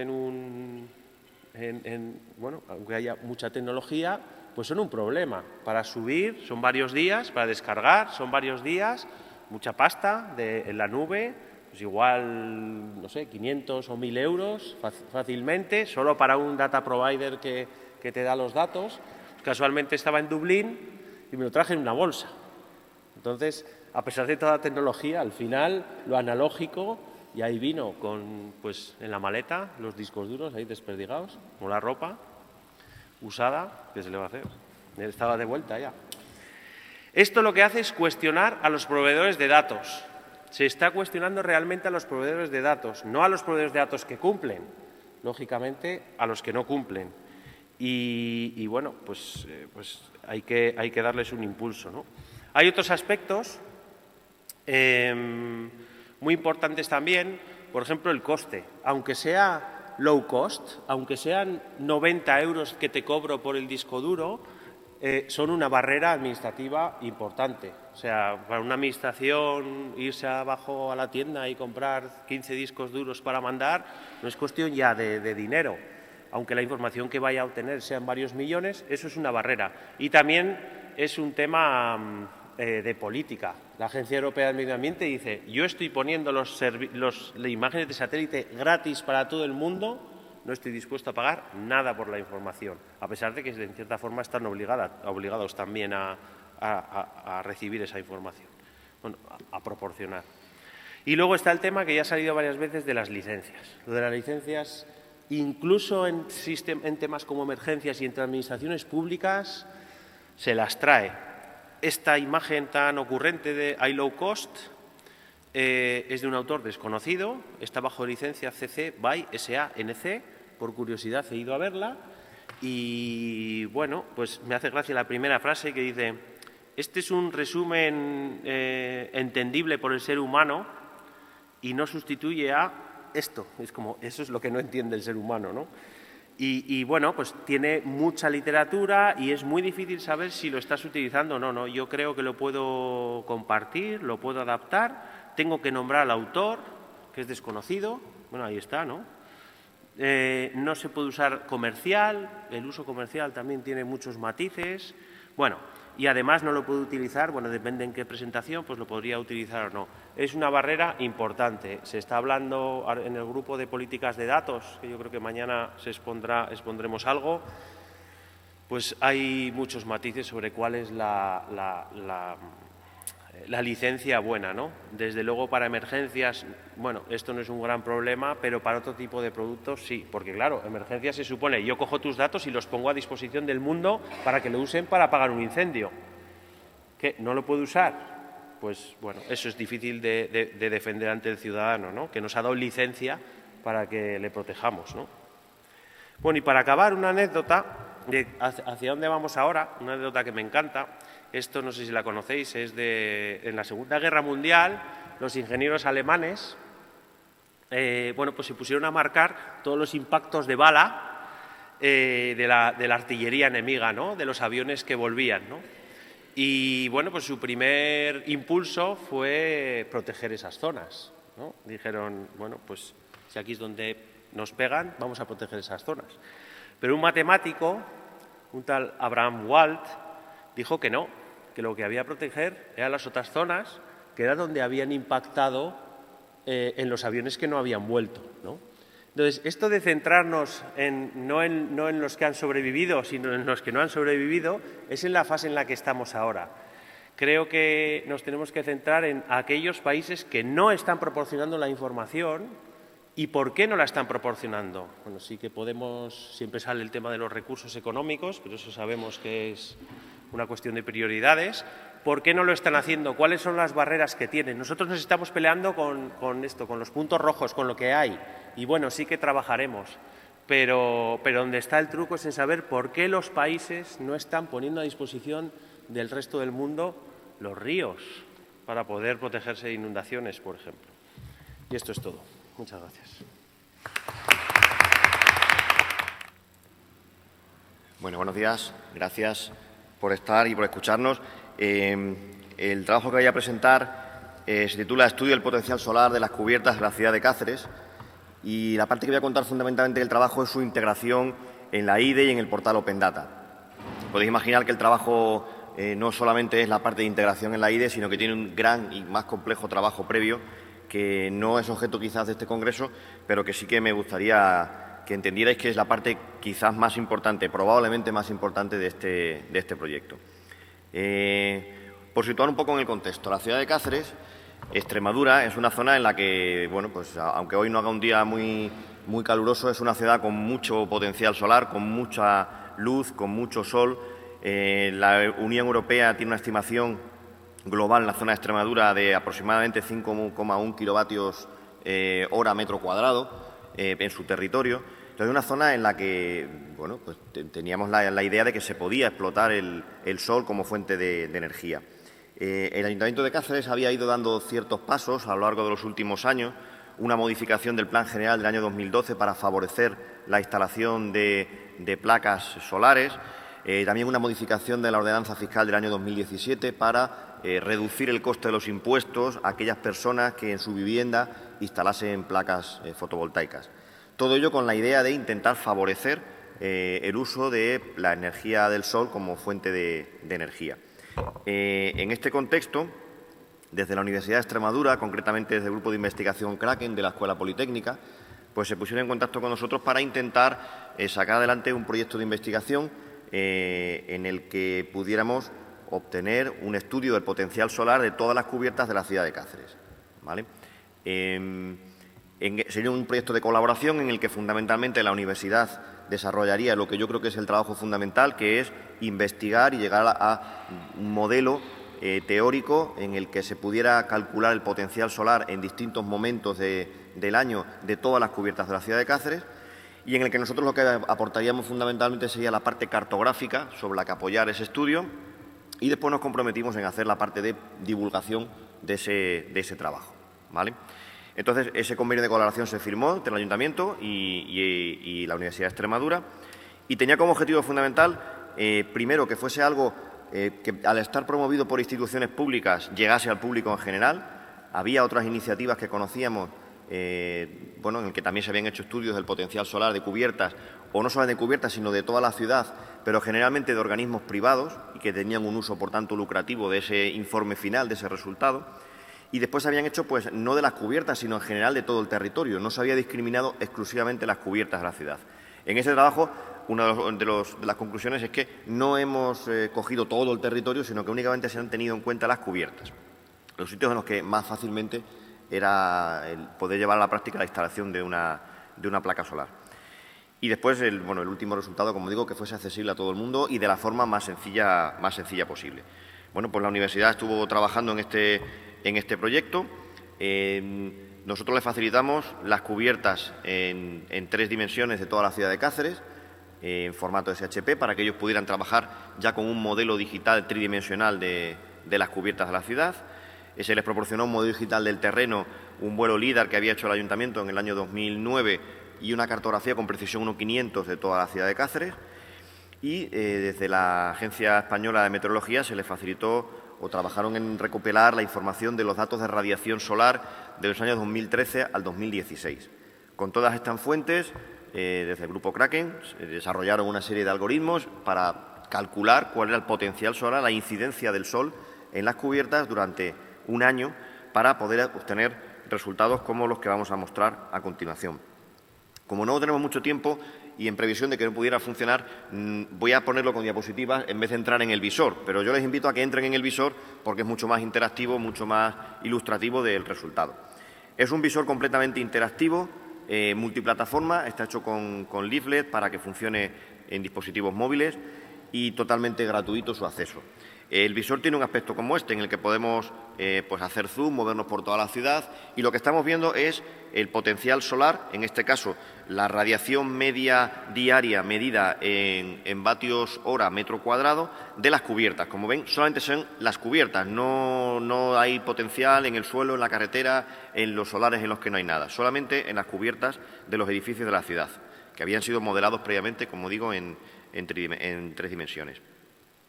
bueno, aunque haya mucha tecnología, pues son un problema. Para subir son varios días, para descargar son varios días, mucha pasta en la nube, pues igual, no sé, 500 o 1.000 euros fácilmente, solo para un data provider que te da los datos. Casualmente estaba en Dublín y me lo traje en una bolsa. Entonces, a pesar de toda la tecnología, al final, lo analógico, y ahí vino con, pues, en la maleta, los discos duros ahí desperdigados, con la ropa usada, ¿qué se le va a hacer? Estaba de vuelta ya. Esto lo que hace es cuestionar a los proveedores de datos. Se está cuestionando realmente a los proveedores de datos, no a los proveedores de datos que cumplen, lógicamente a los que no cumplen. Y bueno, pues hay que darles un impulso, ¿no? Hay otros aspectos muy importantes también, por ejemplo, el coste. Aunque sea low cost, aunque sean 90 euros que te cobro por el disco duro, son una barrera administrativa importante. O sea, para una administración irse abajo a la tienda y comprar 15 discos duros para mandar no es cuestión ya de dinero. Aunque la información que vaya a obtener sean varios millones, eso es una barrera. Y también es un tema de política. La Agencia Europea del Medio Ambiente dice: yo estoy poniendo las imágenes de satélite gratis para todo el mundo, no estoy dispuesto a pagar nada por la información, a pesar de que en cierta forma están obligados también a recibir esa información, bueno, a proporcionar. Y luego está el tema que ya ha salido varias veces de las licencias. Lo de las licencias, incluso en temas como emergencias y entre administraciones públicas, se las trae. Esta imagen tan ocurrente de iLow Cost es de un autor desconocido, está bajo licencia CC BY SA-NC, por curiosidad he ido a verla y, bueno, pues me hace gracia la primera frase que dice: este es un resumen entendible por el ser humano y no sustituye a esto. Es como, eso es lo que no entiende el ser humano, ¿no? Y bueno, pues tiene mucha literatura y es muy difícil saber si lo estás utilizando o no, ¿no? Yo creo que lo puedo compartir, lo puedo adaptar, tengo que nombrar al autor, que es desconocido, bueno, ahí está, ¿no? No se puede usar comercial, el uso comercial también tiene muchos matices, bueno, y además no lo puedo utilizar, bueno, depende en qué presentación, pues lo podría utilizar o no. Es una barrera importante. Se está hablando en el grupo de políticas de datos, que yo creo que mañana expondremos algo, pues hay muchos matices sobre cuál es la licencia buena, ¿no? Desde luego para emergencias, bueno, esto no es un gran problema, pero para otro tipo de productos sí, porque claro, emergencias se supone, yo cojo tus datos y los pongo a disposición del mundo para que lo usen para apagar un incendio. ¿Qué? ¿No lo puedo usar? Pues bueno, eso es difícil de defender ante el ciudadano, ¿no? Que nos ha dado licencia para que le protejamos, ¿no? Bueno, y para acabar, una anécdota de hacia dónde vamos ahora, una anécdota que me encanta. Esto no sé si la conocéis, es en la Segunda Guerra Mundial, los ingenieros alemanes, bueno, pues se pusieron a marcar todos los impactos de bala de la artillería enemiga, ¿no? De los aviones que volvían, ¿no? Y bueno, pues su primer impulso fue proteger esas zonas, ¿no? Dijeron, bueno, pues si aquí es donde nos pegan, vamos a proteger esas zonas. Pero un matemático, un tal Abraham Wald, dijo que no, que lo que había que proteger eran las otras zonas, que era donde habían impactado en los aviones que no habían vuelto, ¿no? Entonces, esto de centrarnos no en los que han sobrevivido, sino en los que no han sobrevivido, es en la fase en la que estamos ahora. Creo que nos tenemos que centrar en aquellos países que no están proporcionando la información. ¿Y por qué no la están proporcionando? Bueno, sí que podemos, siempre sale el tema de los recursos económicos, pero eso sabemos que es una cuestión de prioridades. ¿Por qué no lo están haciendo? ¿Cuáles son las barreras que tienen? Nosotros nos estamos peleando con esto, con los puntos rojos, con lo que hay. Y bueno, sí que trabajaremos, pero donde está el truco es en saber por qué los países no están poniendo a disposición del resto del mundo los ríos para poder protegerse de inundaciones, por ejemplo. Y esto es todo. Muchas gracias. Bueno, buenos días. Gracias por estar y por escucharnos. El trabajo que voy a presentar se titula Estudio del potencial solar de las cubiertas de la ciudad de Cáceres, y la parte que voy a contar fundamentalmente del trabajo es su integración en la IDE y en el portal Open Data. podéis imaginar que el trabajo no solamente es la parte de integración en la IDE, sino que tiene un gran y más complejo trabajo previo que no es objeto quizás de este congreso, pero que sí que me gustaría que entendierais que es la parte quizás más importante, probablemente más importante de este proyecto. Por situar un poco en el contexto, la ciudad de Cáceres, Extremadura, es una zona en la que, bueno, pues aunque hoy no haga un día muy caluroso, es una ciudad con mucho potencial solar, con mucha luz, con mucho sol. La Unión Europea tiene una estimación global en la zona de Extremadura de aproximadamente 5,1 kilovatios hora metro cuadrado en su territorio. Entonces, una zona en la que, bueno, pues teníamos la idea de que se podía explotar el sol como fuente de energía. El Ayuntamiento de Cáceres había ido dando ciertos pasos a lo largo de los últimos años, una modificación del Plan General del año 2012 para favorecer la instalación de placas solares, también una modificación de la Ordenanza Fiscal del año 2017 para reducir el coste de los impuestos a aquellas personas que en su vivienda instalasen placas fotovoltaicas. Todo ello con la idea de intentar favorecer el uso de la energía del sol como fuente de energía. En este contexto, desde la Universidad de Extremadura, concretamente desde el Grupo de Investigación Kraken de la Escuela Politécnica, pues se pusieron en contacto con nosotros para intentar sacar adelante un proyecto de investigación en el que pudiéramos obtener un estudio del potencial solar de todas las cubiertas de la ciudad de Cáceres, ¿vale? Sería un proyecto de colaboración en el que fundamentalmente la universidad desarrollaría lo que yo creo que es el trabajo fundamental, que es investigar y llegar a un modelo teórico en el que se pudiera calcular el potencial solar en distintos momentos del año de todas las cubiertas de la ciudad de Cáceres, y en el que nosotros lo que aportaríamos fundamentalmente sería la parte cartográfica sobre la que apoyar ese estudio, y después nos comprometimos en hacer la parte de divulgación de ese trabajo, ¿vale? Entonces, ese convenio de colaboración se firmó entre el Ayuntamiento y la Universidad de Extremadura, y tenía como objetivo fundamental, primero, que fuese algo que, al estar promovido por instituciones públicas, llegase al público en general. Había otras iniciativas que conocíamos, bueno, en el que también se habían hecho estudios del potencial solar de cubiertas, o no solo de cubiertas, sino de toda la ciudad, pero generalmente de organismos privados y que tenían un uso, por tanto, lucrativo de ese informe final, de ese resultado. Y después se habían hecho, pues, no de las cubiertas, sino en general de todo el territorio. No se había discriminado exclusivamente las cubiertas de la ciudad. En ese trabajo, una de las conclusiones es que no hemos cogido todo el territorio, sino que únicamente se han tenido en cuenta las cubiertas, los sitios en los que más fácilmente era el poder llevar a la práctica la instalación de una placa solar. Y después, el último resultado, como digo, que fuese accesible a todo el mundo y de la forma más sencilla posible. Bueno, pues la universidad estuvo trabajando en este proyecto. Nosotros le facilitamos las cubiertas en 3 dimensiones de toda la ciudad de Cáceres, en formato SHP, para que ellos pudieran trabajar ya con un modelo digital tridimensional de las cubiertas de la ciudad. Se les proporcionó un modelo digital del terreno, un vuelo LIDAR que había hecho el Ayuntamiento en el año 2009 y una cartografía con precisión 1.500 de toda la ciudad de Cáceres. Y desde la Agencia Española de Meteorología se les facilitó o trabajaron en recopilar la información de los datos de radiación solar de los años 2013 al 2016. Con todas estas fuentes, desde el Grupo Kraken, desarrollaron una serie de algoritmos para calcular cuál era el potencial solar, la incidencia del sol en las cubiertas durante un año, para poder obtener resultados como los que vamos a mostrar a continuación. Como no tenemos mucho tiempo y en previsión de que no pudiera funcionar, voy a ponerlo con diapositivas en vez de entrar en el visor, pero yo les invito a que entren en el visor porque es mucho más interactivo, mucho más ilustrativo del resultado. Es un visor completamente interactivo, multiplataforma, está hecho con leaflet para que funcione en dispositivos móviles y totalmente gratuito su acceso. El visor tiene un aspecto como este, en el que podemos pues hacer zoom, movernos por toda la ciudad, y lo que estamos viendo es el potencial solar, en este caso la radiación media diaria medida en vatios hora metro cuadrado de las cubiertas. Como ven, solamente son las cubiertas, no hay potencial en el suelo, en la carretera, en los solares en los que no hay nada, solamente en las cubiertas de los edificios de la ciudad, que habían sido modelados previamente, como digo, en 3 dimensiones.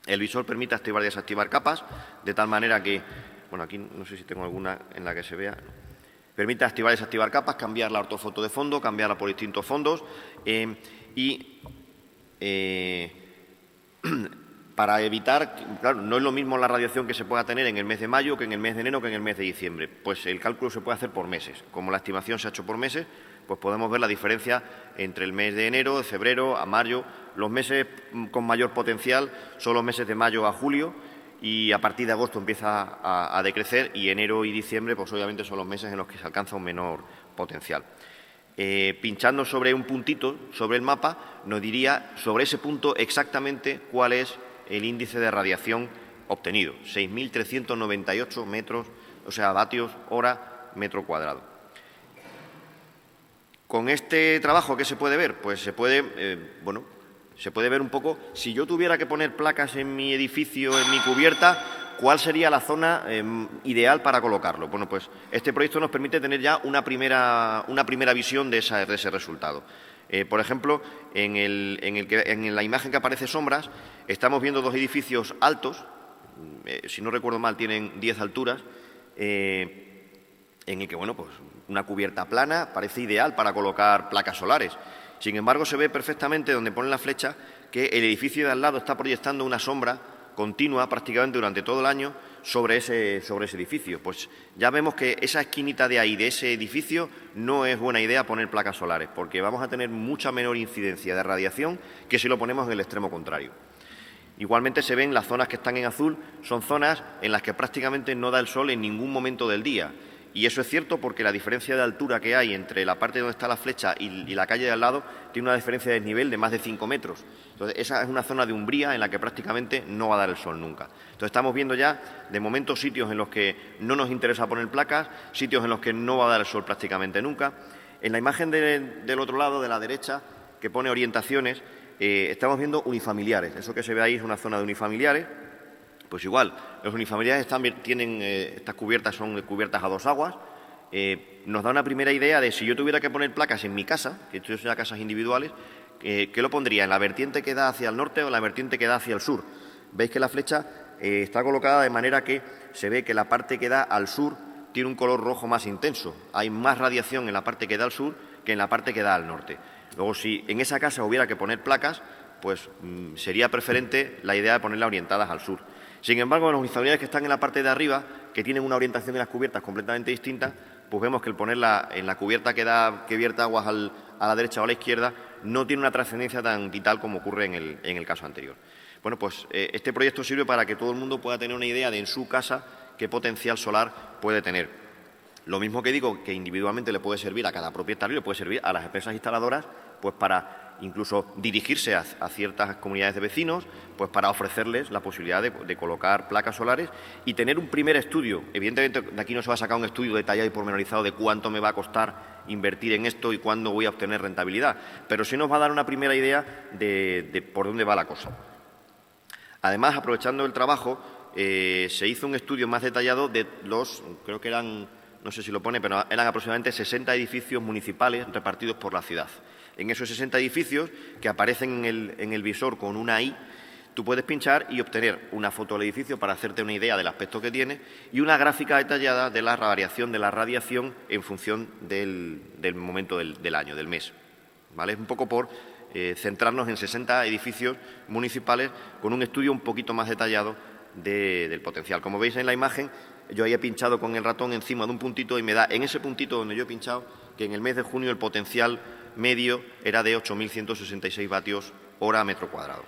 El visor permite activar y desactivar capas, de tal manera que, bueno, aquí no sé si tengo alguna en la que se vea, permite activar y desactivar capas, cambiar la ortofoto de fondo, cambiarla por distintos fondos para evitar, claro, no es lo mismo la radiación que se pueda tener en el mes de mayo que en el mes de enero que en el mes de diciembre. Pues el cálculo se puede hacer por meses. Como la estimación se ha hecho por meses, pues podemos ver la diferencia entre el mes de enero, de febrero a mayo. Los meses con mayor potencial son los meses de mayo a julio y a partir de agosto empieza a decrecer y enero y diciembre pues obviamente son los meses en los que se alcanza un menor potencial. Pinchando sobre un puntito, sobre el mapa, nos diría sobre ese punto exactamente cuál es el índice de radiación obtenido, 6.398 metros, o sea, vatios hora metro cuadrado. Con este trabajo, ¿qué se puede ver? Pues se puede ver un poco, si yo tuviera que poner placas en mi edificio, en mi cubierta, ¿cuál sería la zona ideal para colocarlo? Bueno, pues este proyecto nos permite tener ya una primera visión de ese resultado. Por ejemplo, en la imagen que aparece sombras, estamos viendo dos edificios altos, si no recuerdo mal, tienen 10 alturas, en el que, bueno, pues una cubierta plana parece ideal para colocar placas solares. Sin embargo, se ve perfectamente donde pone la flecha que el edificio de al lado está proyectando una sombra continua prácticamente durante todo el año sobre ese edificio. Pues ya vemos que esa esquinita de ahí, de ese edificio, no es buena idea poner placas solares, porque vamos a tener mucha menor incidencia de radiación que si lo ponemos en el extremo contrario. Igualmente se ven las zonas que están en azul, son zonas en las que prácticamente no da el sol en ningún momento del día. Y eso es cierto porque la diferencia de altura que hay entre la parte donde está la flecha y la calle de al lado tiene una diferencia de desnivel de más de 5 metros. Entonces, esa es una zona de umbría en la que prácticamente no va a dar el sol nunca. Entonces, estamos viendo ya, de momento, sitios en los que no nos interesa poner placas, sitios en los que no va a dar el sol prácticamente nunca. En la imagen del otro lado, de la derecha, que pone orientaciones, estamos viendo unifamiliares. Eso que se ve ahí es una zona de unifamiliares. Pues igual, los unifamiliares tienen estas cubiertas, son cubiertas a dos aguas. Nos da una primera idea de si yo tuviera que poner placas en mi casa, que esto sean casas individuales, ¿qué lo pondría? ¿En la vertiente que da hacia el norte o en la vertiente que da hacia el sur? Veis que la flecha está colocada de manera que se ve que la parte que da al sur tiene un color rojo más intenso. Hay más radiación en la parte que da al sur que en la parte que da al norte. Luego, si en esa casa hubiera que poner placas, pues sería preferente la idea de ponerlas orientadas al sur. Sin embargo, en los unifamiliares que están en la parte de arriba, que tienen una orientación de las cubiertas completamente distinta, pues vemos que el ponerla en la cubierta que vierte aguas a la derecha o a la izquierda no tiene una trascendencia tan vital como ocurre en el caso anterior. Bueno, pues este proyecto sirve para que todo el mundo pueda tener una idea de en su casa qué potencial solar puede tener. Lo mismo que digo, que individualmente le puede servir a cada propietario, le puede servir a las empresas instaladoras, pues para incluso dirigirse a ciertas comunidades de vecinos, pues para ofrecerles la posibilidad de colocar placas solares y tener un primer estudio. Evidentemente, de aquí no se va a sacar un estudio detallado y pormenorizado de cuánto me va a costar invertir en esto y cuándo voy a obtener rentabilidad, pero sí nos va a dar una primera idea de por dónde va la cosa. Además, aprovechando el trabajo, se hizo un estudio más detallado de creo que eran, no sé si lo pone, pero eran aproximadamente 60 edificios municipales repartidos por la ciudad. En esos 60 edificios que aparecen en el visor con una I, tú puedes pinchar y obtener una foto del edificio para hacerte una idea del aspecto que tiene y una gráfica detallada de la variación de la radiación en función del momento del año, del mes. ¿Vale? Es un poco por centrarnos en 60 edificios municipales con un estudio un poquito más detallado del potencial. Como veis en la imagen, yo ahí he pinchado con el ratón encima de un puntito y me da en ese puntito donde yo he pinchado que en el mes de junio el potencial medio era de 8.166 vatios hora metro cuadrado.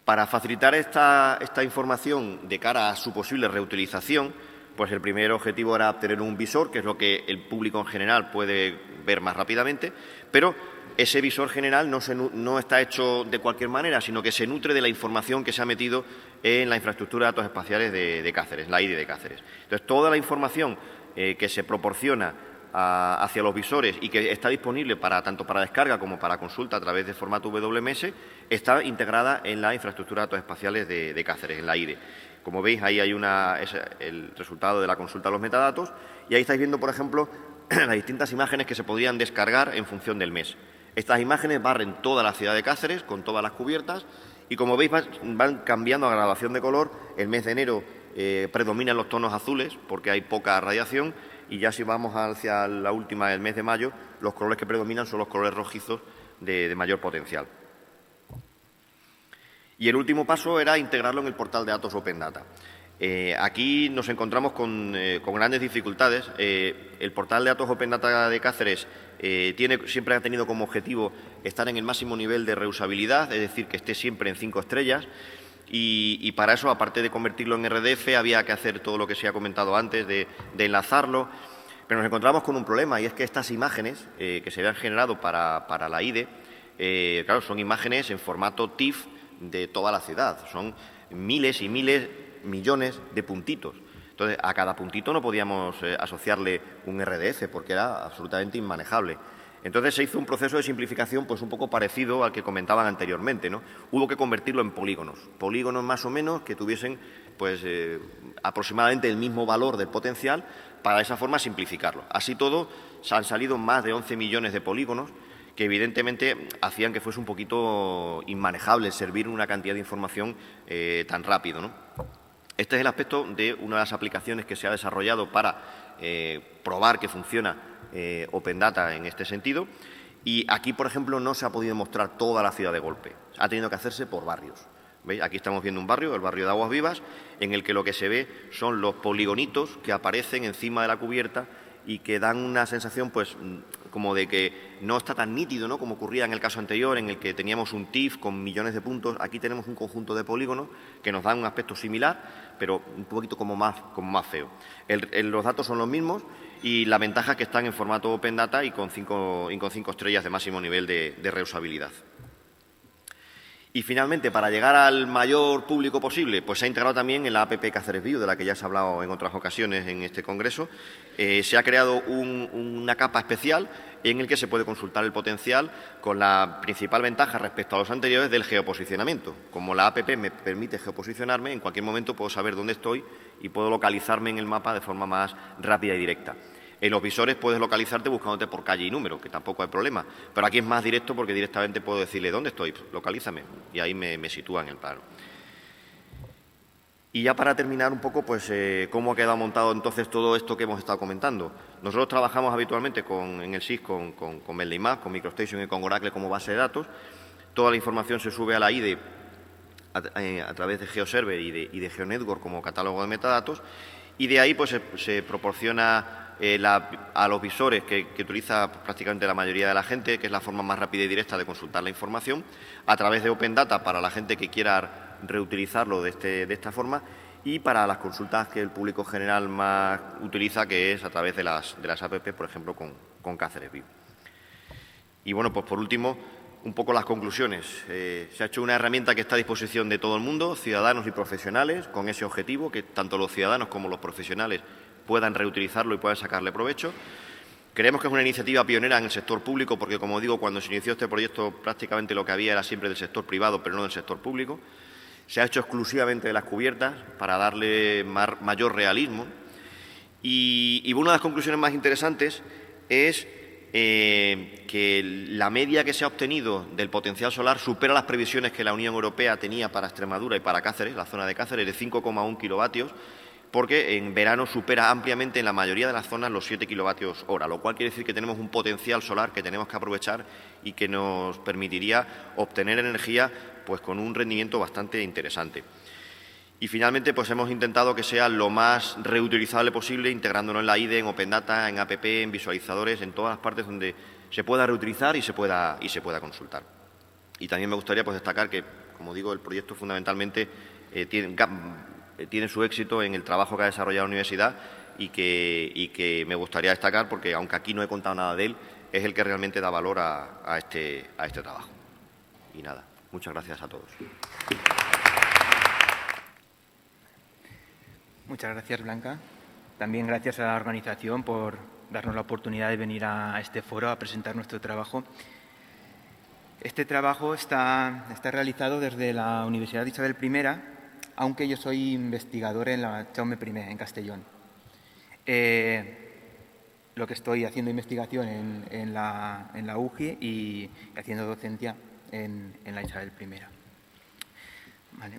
Para facilitar esta información de cara a su posible reutilización, pues el primer objetivo era obtener un visor, que es lo que el público en general puede ver más rápidamente, pero ese visor general no está hecho de cualquier manera, sino que se nutre de la información que se ha metido en la infraestructura de datos espaciales de Cáceres, la IDI de Cáceres. Entonces, toda la información que se proporciona hacia los visores y que está disponible tanto para descarga como para consulta a través de formato WMS, está integrada en la infraestructura de datos espaciales de Cáceres, en la IDE. Como veis, ahí hay el resultado de la consulta de los metadatos y ahí estáis viendo, por ejemplo, las distintas imágenes que se podrían descargar en función del mes. Estas imágenes barren toda la ciudad de Cáceres con todas las cubiertas y, como veis, van cambiando a gradación de color. El mes de enero predominan los tonos azules porque hay poca radiación y ya si vamos hacia la última del mes de mayo, los colores que predominan son los colores rojizos de mayor potencial. Y el último paso era integrarlo en el portal de datos Open Data. Aquí nos encontramos con grandes dificultades. El portal de datos Open Data de Cáceres siempre ha tenido como objetivo estar en el máximo nivel de reusabilidad, es decir, que esté siempre en 5 estrellas. Y para eso, aparte de convertirlo en RDF, había que hacer todo lo que se ha comentado antes de enlazarlo. Pero nos encontramos con un problema, y es que estas imágenes que se habían generado para la IDE, claro, son imágenes en formato TIFF de toda la ciudad. Son miles y miles, millones de puntitos. Entonces, a cada puntito no podíamos asociarle un RDF porque era absolutamente inmanejable. Entonces, se hizo un proceso de simplificación pues un poco parecido al que comentaban anteriormente, ¿no? Hubo que convertirlo en polígonos más o menos que tuviesen pues aproximadamente el mismo valor del potencial para de esa forma simplificarlo. Así todo, han salido más de 11 millones de polígonos que evidentemente hacían que fuese un poquito inmanejable servir una cantidad de información tan rápido, ¿no? Este es el aspecto de una de las aplicaciones que se ha desarrollado para probar que funciona Open Data en este sentido. Y aquí, por ejemplo, no se ha podido mostrar toda la ciudad de golpe. Ha tenido que hacerse por barrios. ¿Veis? Aquí estamos viendo un barrio, el barrio de Aguas Vivas, en el que lo que se ve son los poligonitos que aparecen encima de la cubierta y que dan una sensación pues como de que no está tan nítido, ¿no?, como ocurría en el caso anterior, en el que teníamos un TIFF con millones de puntos. Aquí tenemos un conjunto de polígonos que nos dan un aspecto similar, pero un poquito como más feo. Los datos son los mismos y la ventaja es que están en formato Open Data y con 5 estrellas de máximo nivel de reusabilidad. Y finalmente, para llegar al mayor público posible, pues se ha integrado también en la APP Cáceres View, de la que ya se ha hablado en otras ocasiones en este congreso. Se ha creado una capa especial en el que se puede consultar el potencial con la principal ventaja respecto a los anteriores del geoposicionamiento. Como la APP me permite geoposicionarme, en cualquier momento puedo saber dónde estoy y puedo localizarme en el mapa de forma más rápida y directa. En los visores puedes localizarte buscándote por calle y número, que tampoco hay problema. Pero aquí es más directo porque directamente puedo decirle ¿dónde estoy? Pues, localízame. Y ahí me sitúa en el plano. Y ya para terminar un poco, pues cómo ha quedado montado entonces todo esto que hemos estado comentando. Nosotros trabajamos habitualmente en el SIS con MailImap, con MicroStation y con Oracle como base de datos. Toda la información se sube a la IDE a través de GeoServer y de GeoNetwork como catálogo de metadatos. Y de ahí pues se proporciona a los visores que utiliza prácticamente la mayoría de la gente, que es la forma más rápida y directa de consultar la información, a través de Open Data para la gente que quiera reutilizarlo de esta forma, y para las consultas que el público general más utiliza, que es a través de las APP, por ejemplo, con Cáceres View. Y bueno, pues por último, un poco las conclusiones. Se ha hecho una herramienta que está a disposición de todo el mundo, ciudadanos y profesionales, con ese objetivo, que tanto los ciudadanos como los profesionales puedan reutilizarlo y puedan sacarle provecho. Creemos que es una iniciativa pionera en el sector público porque, como digo, cuando se inició este proyecto prácticamente lo que había era siempre del sector privado, pero no del sector público. Se ha hecho exclusivamente de las cubiertas para darle mayor realismo. Y una de las conclusiones más interesantes es que la media que se ha obtenido del potencial solar supera las previsiones que la Unión Europea tenía para Extremadura y para Cáceres, la zona de Cáceres, de 5,1 kilovatios, porque en verano supera ampliamente en la mayoría de las zonas los 7 kilovatios hora, lo cual quiere decir que tenemos un potencial solar que tenemos que aprovechar y que nos permitiría obtener energía pues con un rendimiento bastante interesante. Y finalmente pues hemos intentado que sea lo más reutilizable posible, integrándonos en la IDE, en Open Data, en APP, en visualizadores, en todas las partes donde se pueda reutilizar y se pueda consultar. Y también me gustaría pues destacar que, como digo, el proyecto fundamentalmente tiene su éxito en el trabajo que ha desarrollado la universidad y que me gustaría destacar porque, aunque aquí no he contado nada de él, es el que realmente da valor a este trabajo. Y nada, muchas gracias a todos. Muchas gracias, Blanca. También gracias a la organización por darnos la oportunidad de venir a este foro a presentar nuestro trabajo. Este trabajo está realizado desde la Universidad de Isabel I, aunque yo soy investigador en la Jaume I, en Castellón. Lo que estoy haciendo investigación en la UGI y haciendo docencia en la Isabel I. Vale.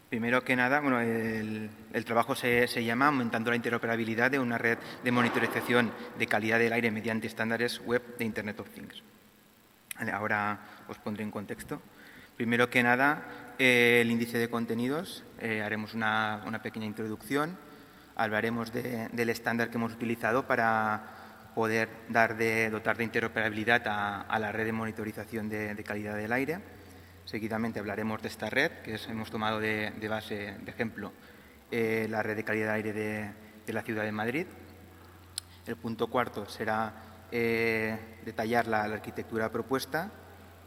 Primero que nada, bueno, el trabajo se llama Aumentando la interoperabilidad de una red de monitorización de calidad del aire mediante estándares web de Internet of Things. Ahora os pondré en contexto. Primero que nada, el índice de contenidos. Haremos una pequeña introducción. Hablaremos del estándar que hemos utilizado para poder dotar de interoperabilidad a la red de monitorización de calidad del aire. Seguidamente hablaremos de esta red, que hemos tomado de base, de ejemplo, la red de calidad del aire de la ciudad de Madrid. El punto cuarto será detallar la arquitectura propuesta.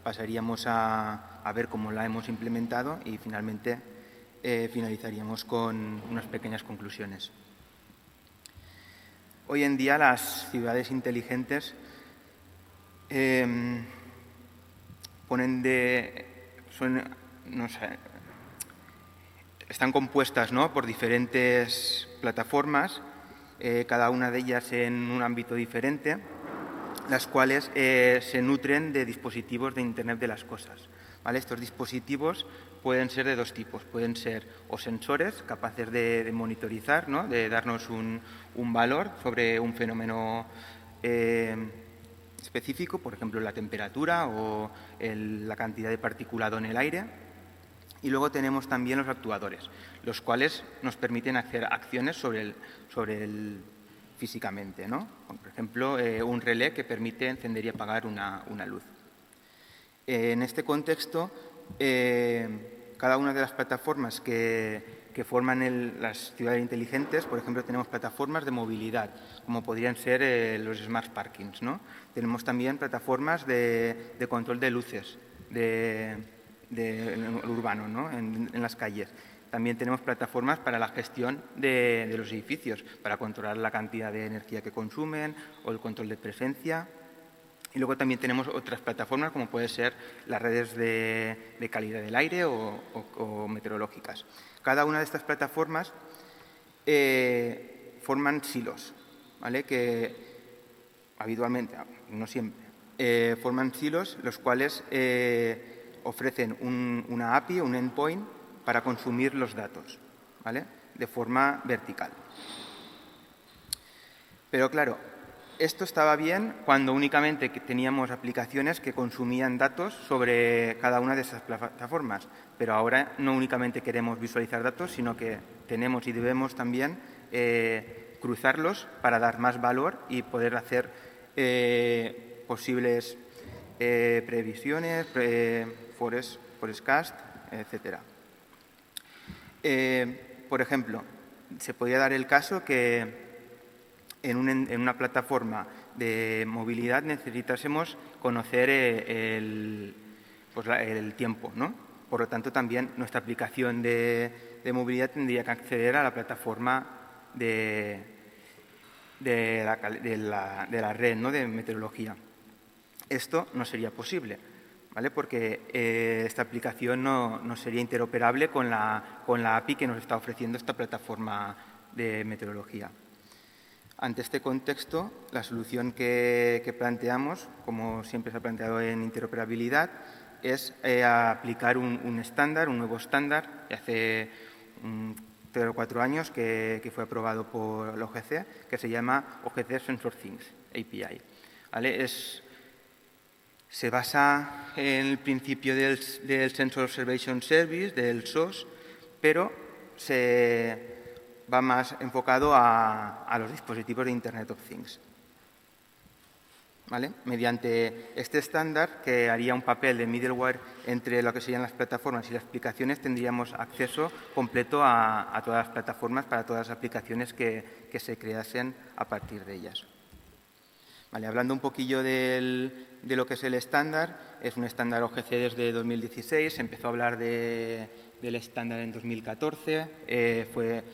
Pasaríamos a ver cómo la hemos implementado y finalmente finalizaríamos con unas pequeñas conclusiones. Hoy en día las ciudades inteligentes están compuestas, ¿no?, por diferentes plataformas, cada una de ellas en un ámbito diferente, las cuales se nutren de dispositivos de Internet de las cosas, ¿vale? Estos dispositivos pueden ser de dos tipos. Pueden ser o sensores capaces de monitorizar, ¿no?, de darnos un valor sobre un fenómeno específico, por ejemplo, la temperatura o la cantidad de particulado en el aire. Y luego tenemos también los actuadores, los cuales nos permiten hacer acciones sobre el físicamente, ¿no? Por ejemplo, un relé que permite encender y apagar una luz. En este contexto, cada una de las plataformas que forman las ciudades inteligentes, por ejemplo, tenemos plataformas de movilidad, como podrían ser los smart parkings, ¿no? Tenemos también plataformas de control de luces urbano, ¿no?, en las calles. También tenemos plataformas para la gestión de los edificios, para controlar la cantidad de energía que consumen o el control de presencia. Y luego también tenemos otras plataformas, como pueden ser las redes de calidad del aire o meteorológicas. Cada una de estas plataformas forman silos, ¿vale?, que habitualmente, no siempre, forman silos los cuales ofrecen una API, un endpoint, para consumir los datos, ¿vale?, de forma vertical. Pero claro, esto estaba bien cuando únicamente teníamos aplicaciones que consumían datos sobre cada una de esas plataformas, pero ahora no únicamente queremos visualizar datos, sino que tenemos y debemos también cruzarlos para dar más valor y poder hacer posibles previsiones, forecast, etcétera. Por ejemplo, se podría dar el caso que en una plataforma de movilidad necesitásemos conocer el tiempo, ¿no? Por lo tanto, también nuestra aplicación de movilidad tendría que acceder a la plataforma de la red, ¿no?, de meteorología. Esto no sería posible, ¿vale?, porque esta aplicación no sería interoperable con la API que nos está ofreciendo esta plataforma de meteorología. Ante este contexto, la solución que planteamos, como siempre se ha planteado en interoperabilidad, es aplicar un estándar, un nuevo estándar, de hace 3 o 4 años que fue aprobado por la OGC, que se llama OGC SensorThings API, ¿vale? Se basa en el principio del Sensor Observation Service, del SOS, pero va más enfocado a los dispositivos de Internet of Things, ¿vale? Mediante este estándar, que haría un papel de middleware entre lo que serían las plataformas y las aplicaciones, tendríamos acceso completo a todas las plataformas para todas las aplicaciones que se creasen a partir de ellas. Vale, hablando un poquillo de lo que es el estándar, es un estándar OGC desde 2016, se empezó a hablar del estándar en 2014, fue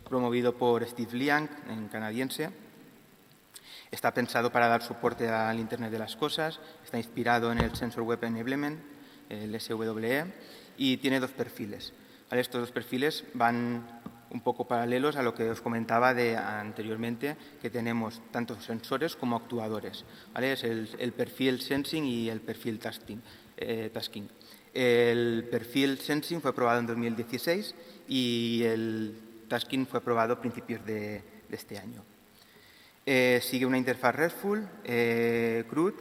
promovido por Steve Liang, un canadiense. Está pensado para dar soporte al Internet de las cosas, está inspirado en el Sensor Web Enablement, el SWE, y tiene 2 perfiles. ¿Vale? Estos 2 perfiles van un poco paralelos a lo que os comentaba anteriormente, que tenemos tanto sensores como actuadores, ¿vale? Es el perfil Sensing y el perfil Tasking. El perfil Sensing fue aprobado en 2016 y el Tasking fue aprobado a principios de este año. Sigue una interfaz RESTful, CRUD,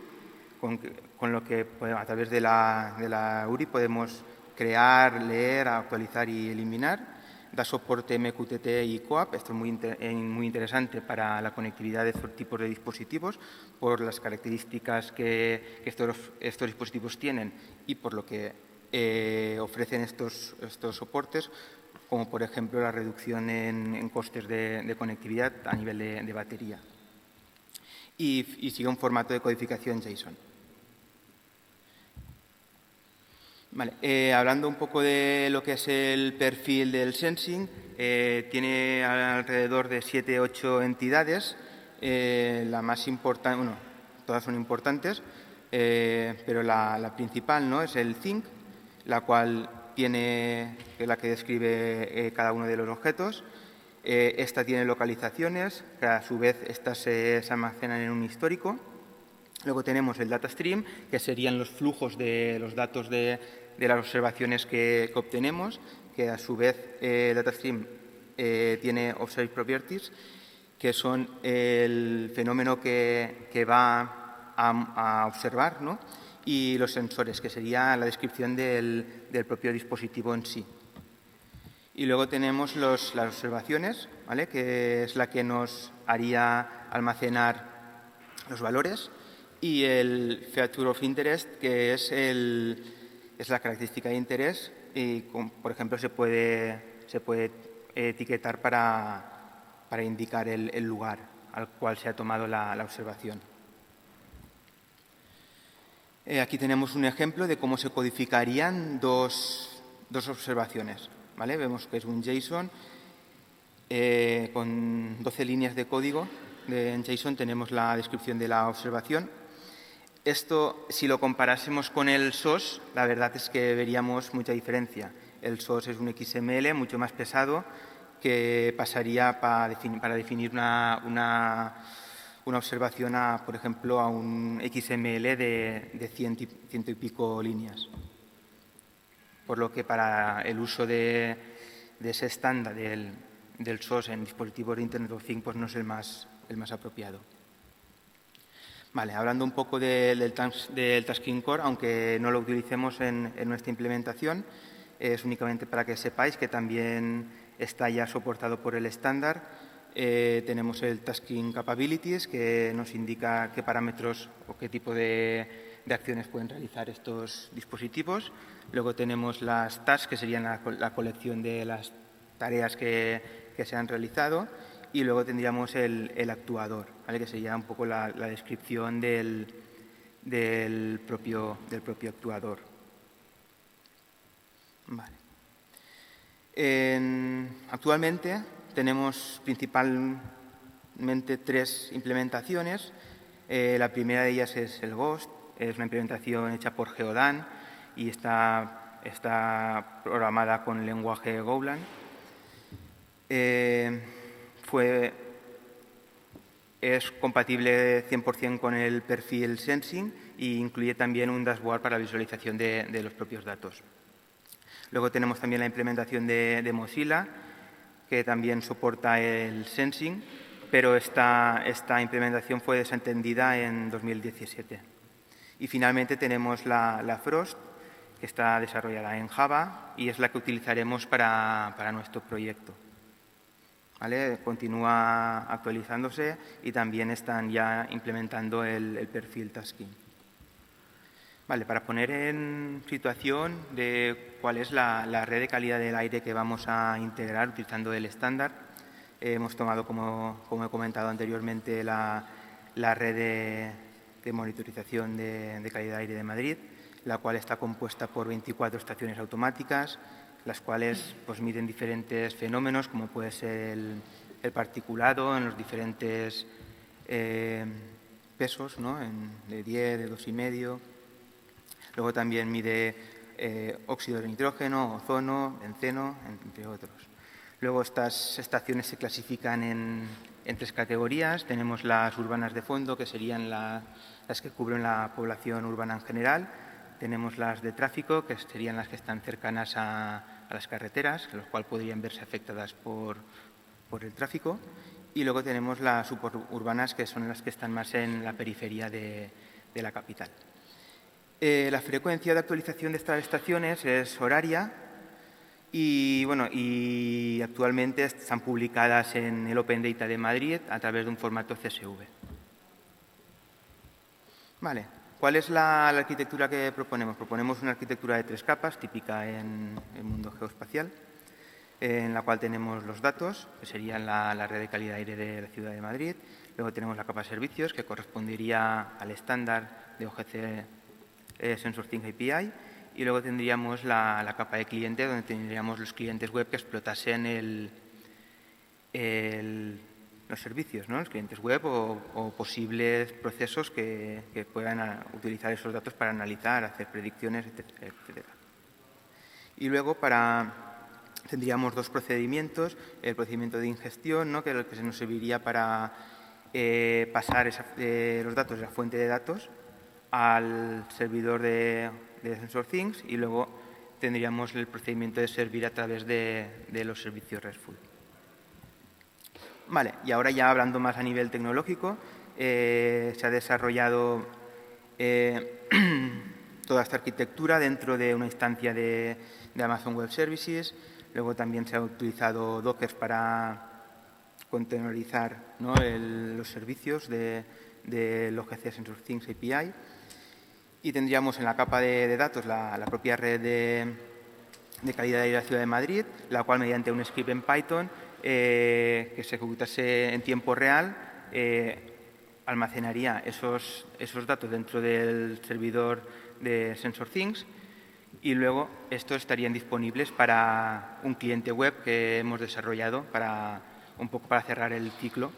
con lo que a través de la URI podemos crear, leer, actualizar y eliminar. Da soporte MQTT y COAP. Esto es muy interesante para la conectividad de estos tipos de dispositivos por las características que estos dispositivos tienen y por lo que ofrecen estos soportes, como por ejemplo la reducción en costes de conectividad a nivel de batería. Y sigue un formato de codificación JSON. Vale, hablando un poco de lo que es el perfil del sensing, tiene alrededor de 7 u 8 entidades. La más importante, bueno, todas son importantes, pero la principal, ¿no?, es el think, la cual es la que describe cada uno de los objetos. Esta tiene localizaciones, que a su vez estas se almacenan en un histórico. Luego tenemos el data stream, que serían los flujos de los datos de las observaciones que obtenemos, que a su vez el data stream tiene observed properties, que son el fenómeno que va a observar, ¿no?, y los sensores, que sería la descripción del propio dispositivo en sí. Y luego tenemos las observaciones, ¿vale?, que es la que nos haría almacenar los valores, y el feature of interest, que es la característica de interés y, por ejemplo, se puede etiquetar para indicar el lugar al cual se ha tomado la observación. Aquí tenemos un ejemplo de cómo se codificarían dos observaciones, ¿vale? Vemos que es un JSON con 12 líneas de código. En JSON tenemos la descripción de la observación. Esto, si lo comparásemos con el SOS, la verdad es que veríamos mucha diferencia. El SOS es un XML mucho más pesado que pasaría para definir una observación, por ejemplo, a un XML de ciento y pico líneas. Por lo que para el uso de ese estándar del SOS en dispositivos de Internet of Things, pues no es el más apropiado. Vale, hablando un poco del Tasking Core, aunque no lo utilicemos en nuestra implementación, es únicamente para que sepáis que también está ya soportado por el estándar. Tenemos el Tasking Capabilities, que nos indica qué parámetros o qué tipo de acciones pueden realizar estos dispositivos. Luego tenemos las tasks, que serían la colección de las tareas que se han realizado. Y luego tendríamos el actuador, ¿vale?, que sería un poco la descripción del propio actuador. Vale. Actualmente tenemos principalmente 3 implementaciones. La primera de ellas es el Ghost. Es una implementación hecha por Geodan y está programada con el lenguaje Golang. Es compatible 100% con el perfil Sensing e incluye también un dashboard para la visualización de los propios datos. Luego tenemos también la implementación de Mozilla, que también soporta el Sensing, pero esta implementación fue desentendida en 2017. Y finalmente tenemos la Frost, que está desarrollada en Java y es la que utilizaremos para nuestro proyecto. ¿Vale? Continúa actualizándose y también están ya implementando el perfil Tasking. Vale, para poner en situación de cuál es la red de calidad del aire que vamos a integrar utilizando el estándar, hemos tomado, como he comentado anteriormente, la red de monitorización de calidad de aire de Madrid, la cual está compuesta por 24 estaciones automáticas, las cuales pues miden diferentes fenómenos, como puede ser el particulado en los diferentes pesos, ¿no?, de 10, de 2,5. Luego también mide óxido de nitrógeno, ozono, benceno, entre otros. Luego estas estaciones se clasifican en 3 categorías. Tenemos las urbanas de fondo, que serían las que cubren la población urbana en general. Tenemos las de tráfico, que serían las que están cercanas a las carreteras, las cuales podrían verse afectadas por el tráfico. Y luego tenemos las suburbanas, que son las que están más en la periferia de la capital. La frecuencia de actualización de estas estaciones es horaria y, bueno, y actualmente están publicadas en el Open Data de Madrid a través de un formato CSV. Vale. ¿Cuál es la arquitectura que proponemos? Proponemos una arquitectura de 3 capas, típica en el mundo geoespacial, en la cual tenemos los datos, que serían la red de calidad de aire de la Ciudad de Madrid. Luego tenemos la capa de servicios, que correspondería al estándar de OGC SensorThings API. Y luego tendríamos la capa de cliente, donde tendríamos los clientes web que explotasen los servicios, ¿no? Los clientes web o posibles procesos que puedan utilizar esos datos para analizar, hacer predicciones, etc. Y luego tendríamos 2 procedimientos. El procedimiento de ingestión, ¿no? que es el que se nos serviría para pasar los datos de la fuente de datos al servidor de SensorThings, y luego tendríamos el procedimiento de servir a través de los servicios RESTful. Vale, y ahora ya hablando más a nivel tecnológico, se ha desarrollado toda esta arquitectura dentro de una instancia de Amazon Web Services. Luego también se ha utilizado Docker para containerizar, ¿no? los servicios del OGC SensorThings API. Y tendríamos en la capa de datos la propia red de calidad de la Ciudad de Madrid, la cual mediante un script en Python que se ejecutase en tiempo real almacenaría esos datos dentro del servidor de SensorThings, y luego estos estarían disponibles para un cliente web que hemos desarrollado un poco para cerrar el ciclo,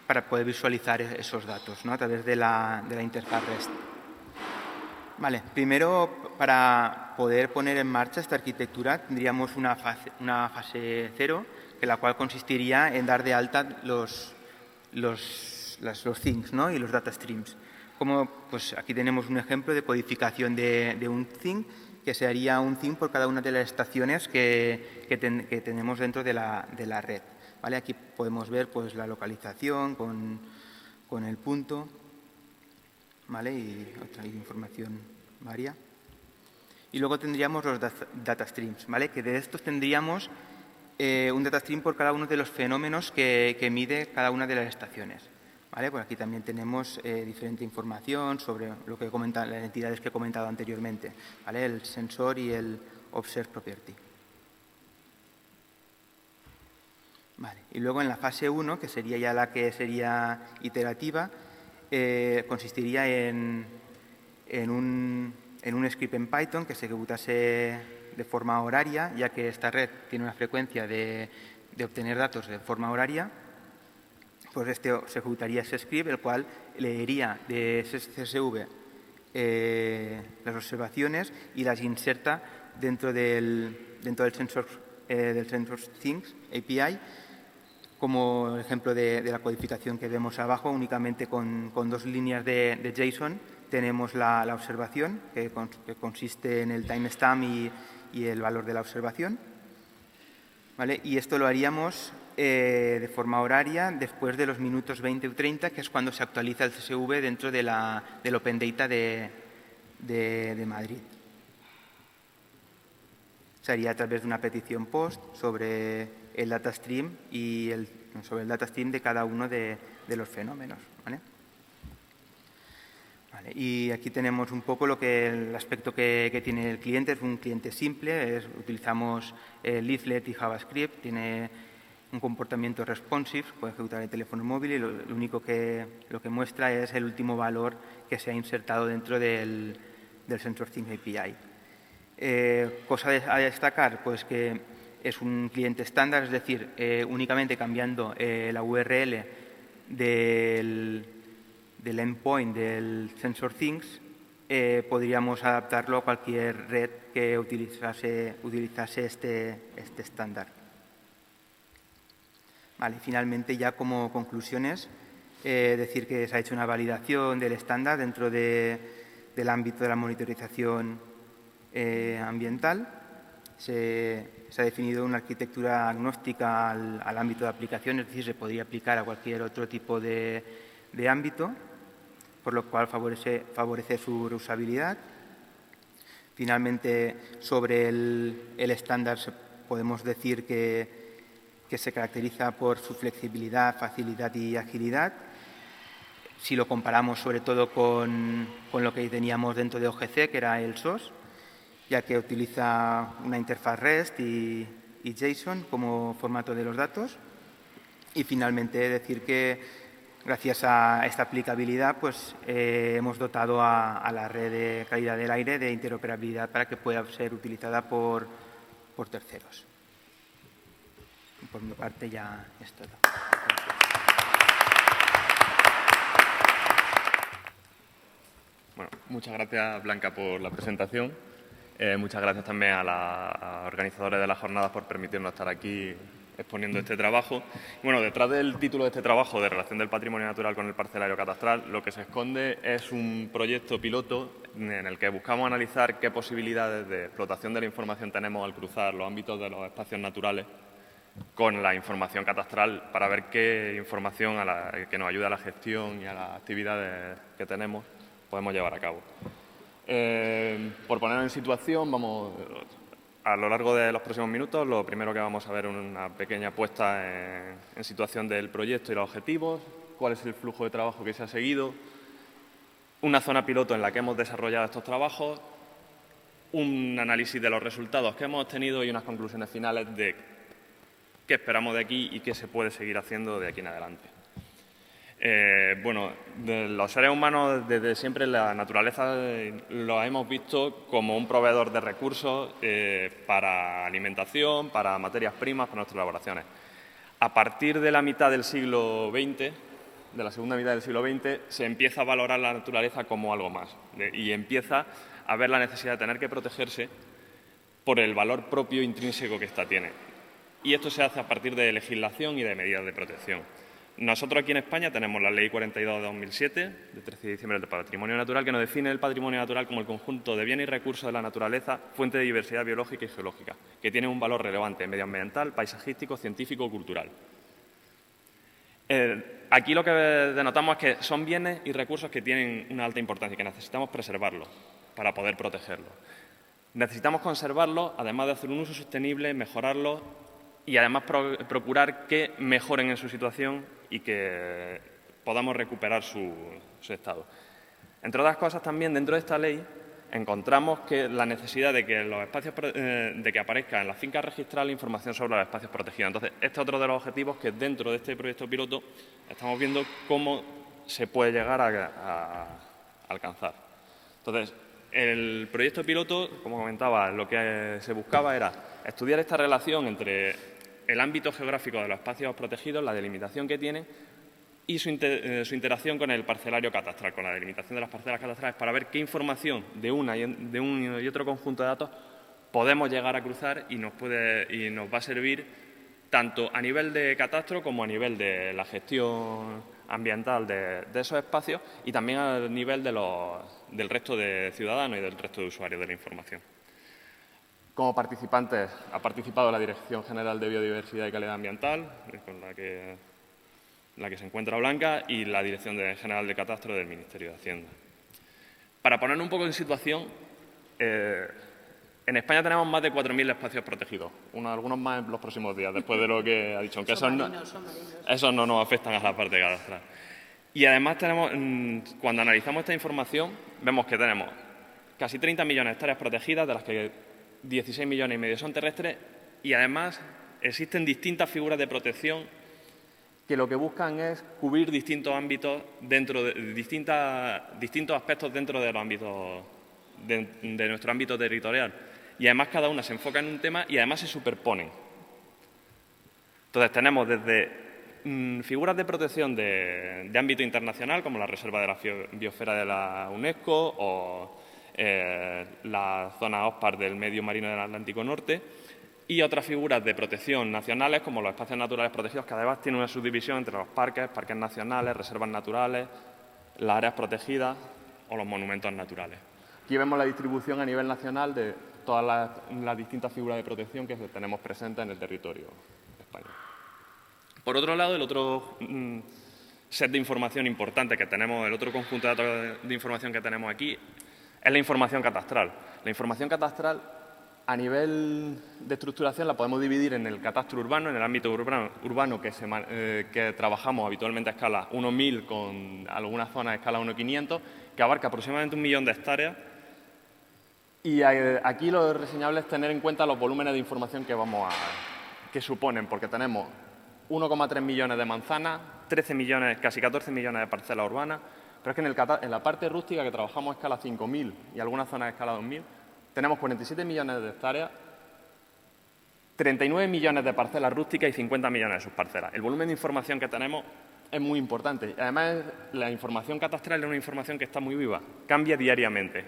para poder visualizar esos datos, ¿no? A través de la interfaz REST. Vale, primero, para poder poner en marcha esta arquitectura tendríamos una fase 0, la cual consistiría en dar de alta los things, ¿no? Y los data streams. Pues aquí tenemos un ejemplo de codificación de un thing, que sería un thing por cada una de las estaciones que tenemos dentro de la red. ¿Vale? Aquí podemos ver pues, la localización con el punto, ¿vale? Y otra información varia. Y luego tendríamos los data streams, ¿vale? Que de estos tendríamos un data stream por cada uno de los fenómenos que mide cada una de las estaciones. ¿Vale? Pues aquí también tenemos diferente información sobre lo que comentan las entidades que he comentado anteriormente, ¿vale? El sensor y el observe property. Vale. Y luego en la fase 1, que sería ya la que sería iterativa, consistiría en un script en Python que se ejecutase de forma horaria, ya que esta red tiene una frecuencia de obtener datos de forma horaria. Pues se ejecutaría ese script, el cual leería de CSV las observaciones y las inserta dentro del SensorThings API, como ejemplo de la codificación que vemos abajo. Únicamente con 2 líneas de JSON tenemos la observación, que consiste en el timestamp y el valor de la observación. ¿Vale? Y esto lo haríamos de forma horaria después de los minutos 20 o 30, que es cuando se actualiza el CSV dentro del Open Data de Madrid. Se haría a través de una petición POST sobre el data stream sobre el data stream de cada uno de los fenómenos. ¿Vale? Vale, y aquí tenemos un poco el aspecto que tiene el cliente. Es un cliente simple, utilizamos Leaflet y JavaScript, tiene un comportamiento responsive, puede ejecutar el teléfono móvil, y lo único lo que muestra es el último valor que se ha insertado dentro del SensorThings API. Cosa a destacar, pues que es un cliente estándar, es decir, únicamente cambiando la URL del endpoint del SensorThings podríamos adaptarlo a cualquier red que utilizase este estándar. Vale, finalmente, ya como conclusiones, decir que se ha hecho una validación del estándar dentro del ámbito de la monitorización ambiental. Se ha definido una arquitectura agnóstica al ámbito de aplicación, es decir, se podría aplicar a cualquier otro tipo de ámbito, por lo cual favorece su reusabilidad. Finalmente, sobre el estándar podemos decir que se caracteriza por su flexibilidad, facilidad y agilidad. Si lo comparamos sobre todo con lo que teníamos dentro de OGC, que era el SOS, ya que utiliza una interfaz REST y JSON como formato de los datos. Y finalmente decir que gracias a esta aplicabilidad pues, hemos dotado a la red de calidad del aire de interoperabilidad para que pueda ser utilizada por terceros. Por mi parte ya es todo. Bueno, muchas gracias, Blanca, por la presentación. Muchas gracias también a los organizadores de las jornadas por permitirnos estar aquí exponiendo este trabajo. Bueno, detrás del título de este trabajo, de Relación del Patrimonio Natural con el Parcelario Catastral, lo que se esconde es un proyecto piloto en el que buscamos analizar qué posibilidades de explotación de la información tenemos al cruzar los ámbitos de los espacios naturales con la información catastral para ver qué información que nos ayuda a la gestión y a las actividades que tenemos podemos llevar a cabo. Por ponernos en situación, a lo largo de los próximos minutos, lo primero que vamos a ver es una pequeña puesta en situación del proyecto y los objetivos, cuál es el flujo de trabajo que se ha seguido, una zona piloto en la que hemos desarrollado estos trabajos, un análisis de los resultados que hemos obtenido y unas conclusiones finales de qué esperamos de aquí y qué se puede seguir haciendo de aquí en adelante. Bueno, los seres humanos desde siempre la naturaleza lo hemos visto como un proveedor de recursos para alimentación, para materias primas, para nuestras elaboraciones. A partir de la mitad del siglo XX, de la segunda mitad del siglo XX, se empieza a valorar la naturaleza como algo más y empieza a ver la necesidad de tener que protegerse por el valor propio intrínseco que ésta tiene. Y esto se hace a partir de legislación y de medidas de protección. Nosotros aquí en España tenemos la Ley 42 de 2007, de 13 de diciembre del Patrimonio Natural, que nos define el patrimonio natural como el conjunto de bienes y recursos de la naturaleza, fuente de diversidad biológica y geológica, que tiene un valor relevante medioambiental, paisajístico, científico o cultural. Aquí lo que denotamos es que son bienes y recursos que tienen una alta importancia y que necesitamos preservarlos para poder protegerlos. Necesitamos conservarlos, además de hacer un uso sostenible, mejorarlos y además procurar que mejoren en su situación y que podamos recuperar su estado. Entre otras cosas, también dentro de esta ley encontramos que la necesidad de que los espacios de que aparezca en las fincas registrales información sobre los espacios protegidos. Entonces, este es otro de los objetivos que dentro de este proyecto piloto estamos viendo cómo se puede llegar a alcanzar. Entonces, el proyecto piloto, como comentaba, lo que se buscaba era estudiar esta relación entre el ámbito geográfico de los espacios protegidos, la delimitación que tienen y su interacción con el parcelario catastral, con la delimitación de las parcelas catastrales, para ver qué información de un y otro conjunto de datos podemos llegar a cruzar y nos va a servir tanto a nivel de catastro como a nivel de la gestión ambiental de esos espacios y también a nivel del resto de ciudadanos y del resto de usuarios de la información. Como participantes ha participado la Dirección General de Biodiversidad y Calidad Ambiental, con la que se encuentra Blanca, y la Dirección General de Catastro del Ministerio de Hacienda. Para poner un poco en situación, en España tenemos más de 4.000 espacios protegidos, algunos más en los próximos días, después de lo que ha dicho, aunque esos no nos afectan a la parte catastral. Y además cuando analizamos esta información, vemos que tenemos casi 30 millones de hectáreas protegidas, de las que 16,5 millones son terrestres, y además existen distintas figuras de protección que lo que buscan es cubrir distintos ámbitos dentro de distintos aspectos dentro de los ámbitos de nuestro ámbito territorial. Y además cada una se enfoca en un tema y además se superponen. Entonces tenemos desde figuras de protección de ámbito internacional, como la Reserva de la Biosfera de la UNESCO o la zona OSPAR del Medio Marino del Atlántico Norte, y otras figuras de protección nacionales, como los espacios naturales protegidos, que además tienen una subdivisión entre los parques nacionales, reservas naturales, las áreas protegidas o los monumentos naturales. Aquí vemos la distribución a nivel nacional de todas las distintas figuras de protección que tenemos presentes en el territorio español. Por otro lado, el otro set de información importante que tenemos, el otro conjunto de datos de información que tenemos aquí, es la información catastral. La información catastral, a nivel de estructuración, la podemos dividir en el catastro urbano, en el ámbito urbano que trabajamos habitualmente a escala 1.000 con algunas zonas a escala 1.500, que abarca aproximadamente 1 millón de hectáreas. Y aquí lo reseñable es tener en cuenta los volúmenes de información que suponen, porque tenemos 1,3 millones de manzanas, 13 millones, casi 14 millones de parcelas urbanas, pero es que en la parte rústica, que trabajamos a escala 5.000 y algunas zonas a escala 2.000, tenemos 47 millones de hectáreas, 39 millones de parcelas rústicas y 50 millones de sus parcelas. El volumen de información que tenemos es muy importante. Además, la información catastral es una información que está muy viva, cambia diariamente.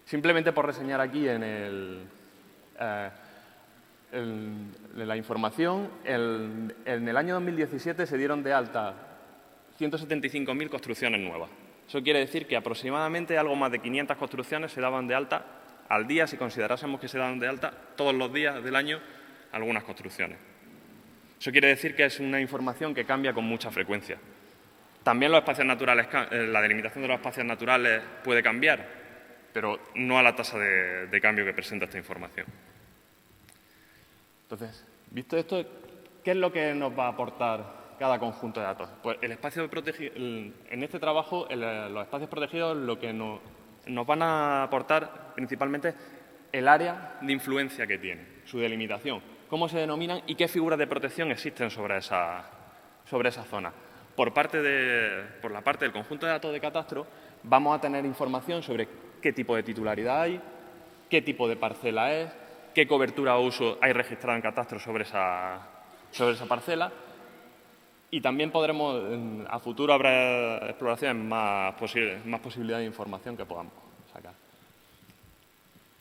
Simplemente por reseñar aquí en la información, en el año 2017 se dieron de alta 175.000 construcciones nuevas. Eso quiere decir que aproximadamente algo más de 500 construcciones se daban de alta al día, si considerásemos que se daban de alta todos los días del año algunas construcciones. Eso quiere decir que es una información que cambia con mucha frecuencia. También los espacios naturales, la delimitación de los espacios naturales puede cambiar, pero no a la tasa de cambio que presenta esta información. Entonces, visto esto, ¿qué es lo que nos va a aportar cada conjunto de datos? Pues el espacio protegido, en este trabajo, los espacios protegidos lo que nos van a aportar principalmente el área de influencia que tienen, su delimitación, cómo se denominan y qué figuras de protección existen sobre esa zona. Por la parte del conjunto de datos de catastro, vamos a tener información sobre qué tipo de titularidad hay, qué tipo de parcela es, qué cobertura o uso hay registrado en catastro sobre esa parcela. Y también podremos, a futuro habrá exploraciones más posibilidades de información que podamos sacar.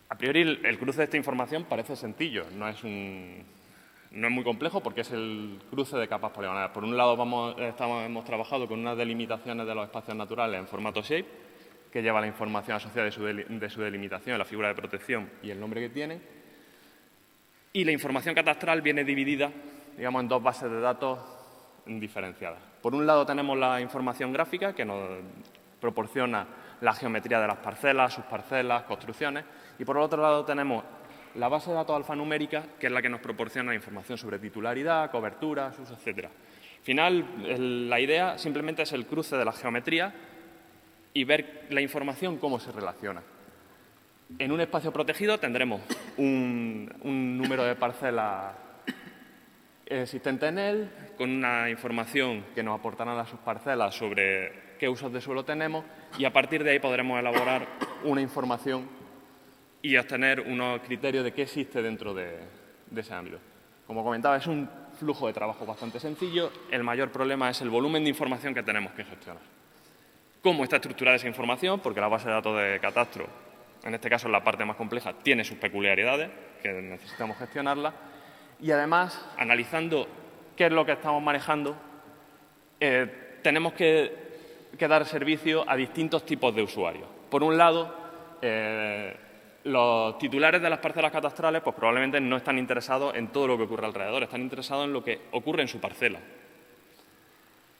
A priori, el cruce de esta información parece sencillo, no es muy complejo porque es el cruce de capas poligonales. Por un lado, hemos trabajado con unas delimitaciones de los espacios naturales en formato shape, que lleva la información asociada de su delimitación, la figura de protección y el nombre que tiene. Y la información catastral viene dividida, digamos, en dos bases de datos diferenciadas. Por un lado tenemos la información gráfica, que nos proporciona la geometría de las parcelas, sus parcelas, construcciones, y por otro lado tenemos la base de datos alfanumérica, que es la que nos proporciona información sobre titularidad, coberturas, uso, etc. Al final, la idea simplemente es el cruce de la geometría y ver la información cómo se relaciona. En un espacio protegido tendremos un número de parcelas existente en él, con una información que nos aportarán a sus parcelas sobre qué usos de suelo tenemos, y a partir de ahí podremos elaborar una información y obtener unos criterios de qué existe dentro de ese ámbito. Como comentaba, es un flujo de trabajo bastante sencillo. El mayor problema es el volumen de información que tenemos que gestionar. ¿Cómo está estructurada esa información? Porque la base de datos de catastro, en este caso es la parte más compleja, tiene sus peculiaridades, que necesitamos gestionarlas. Y además, analizando qué es lo que estamos manejando, tenemos que dar servicio a distintos tipos de usuarios. Por un lado, los titulares de las parcelas catastrales pues probablemente no están interesados en todo lo que ocurre alrededor, están interesados en lo que ocurre en su parcela.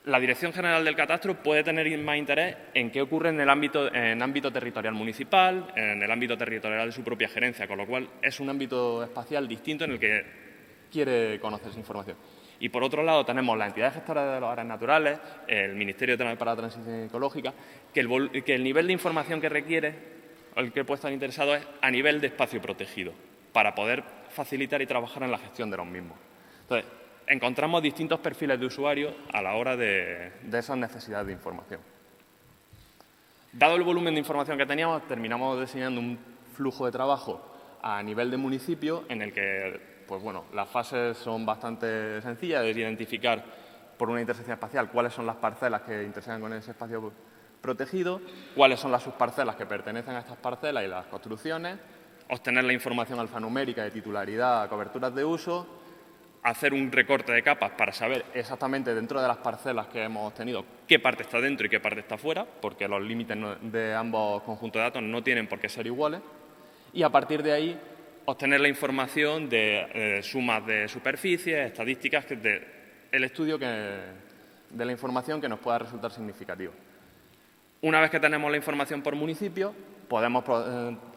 La Dirección General del Catastro puede tener más interés en qué ocurre en ámbito territorial municipal, en el ámbito territorial de su propia gerencia, con lo cual es un ámbito espacial distinto en el que quiere conocer esa información. Y por otro lado tenemos las entidades gestoras de los áreas naturales, el Ministerio para la Transición Ecológica, que el nivel de información que requiere, o el que puede estar interesado, es a nivel de espacio protegido, para poder facilitar y trabajar en la gestión de los mismos. Entonces, encontramos distintos perfiles de usuarios a la hora de esas necesidades de información. Dado el volumen de información que teníamos, terminamos diseñando un flujo de trabajo a nivel de municipio en el que pues bueno, las fases son bastante sencillas, es identificar por una intersección espacial cuáles son las parcelas que intersecan con ese espacio protegido, cuáles son las subparcelas que pertenecen a estas parcelas y las construcciones, obtener la información alfanumérica de titularidad, coberturas de uso, hacer un recorte de capas para saber exactamente dentro de las parcelas que hemos obtenido qué parte está dentro y qué parte está fuera, porque los límites de ambos conjuntos de datos no tienen por qué ser iguales, y a partir de ahí obtener la información de sumas de superficies, estadísticas, el estudio de la información que nos pueda resultar significativo. Una vez que tenemos la información por municipio, podemos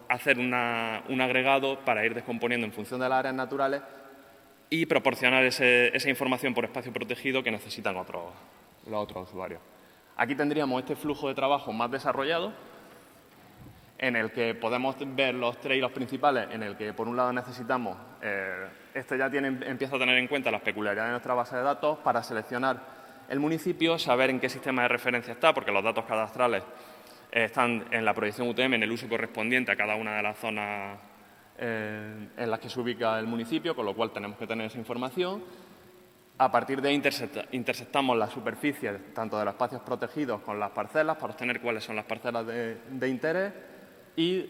hacer un agregado para ir descomponiendo en función de las áreas naturales y proporcionar esa información por espacio protegido que necesitan los otros usuarios. Aquí tendríamos este flujo de trabajo más desarrollado, en el que podemos ver los tres hilos principales, en el que, por un lado, necesitamos, esto ya empieza a tener en cuenta las peculiaridades de nuestra base de datos para seleccionar el municipio, saber en qué sistema de referencia está, porque los datos cadastrales están en la proyección UTM, en el uso correspondiente a cada una de las zonas en las que se ubica el municipio, con lo cual tenemos que tener esa información. A partir de ahí intersectamos la superficie tanto de los espacios protegidos con las parcelas para obtener cuáles son las parcelas de interés y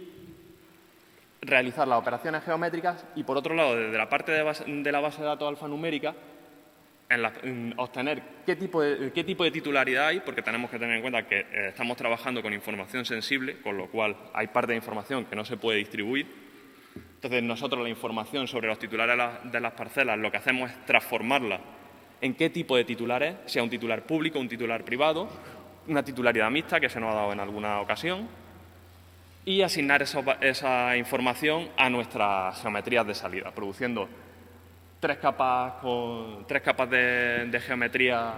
realizar las operaciones geométricas y, por otro lado, desde la parte de la base de datos alfanumérica, obtener qué tipo de titularidad hay, porque tenemos que tener en cuenta que estamos trabajando con información sensible, con lo cual hay parte de información que no se puede distribuir. Entonces, nosotros la información sobre los titulares de las parcelas lo que hacemos es transformarla en qué tipo de titular es, sea un titular público, un titular privado, una titularidad mixta que se nos ha dado en alguna ocasión, y asignar esa información a nuestras geometrías de salida, produciendo tres capas de geometría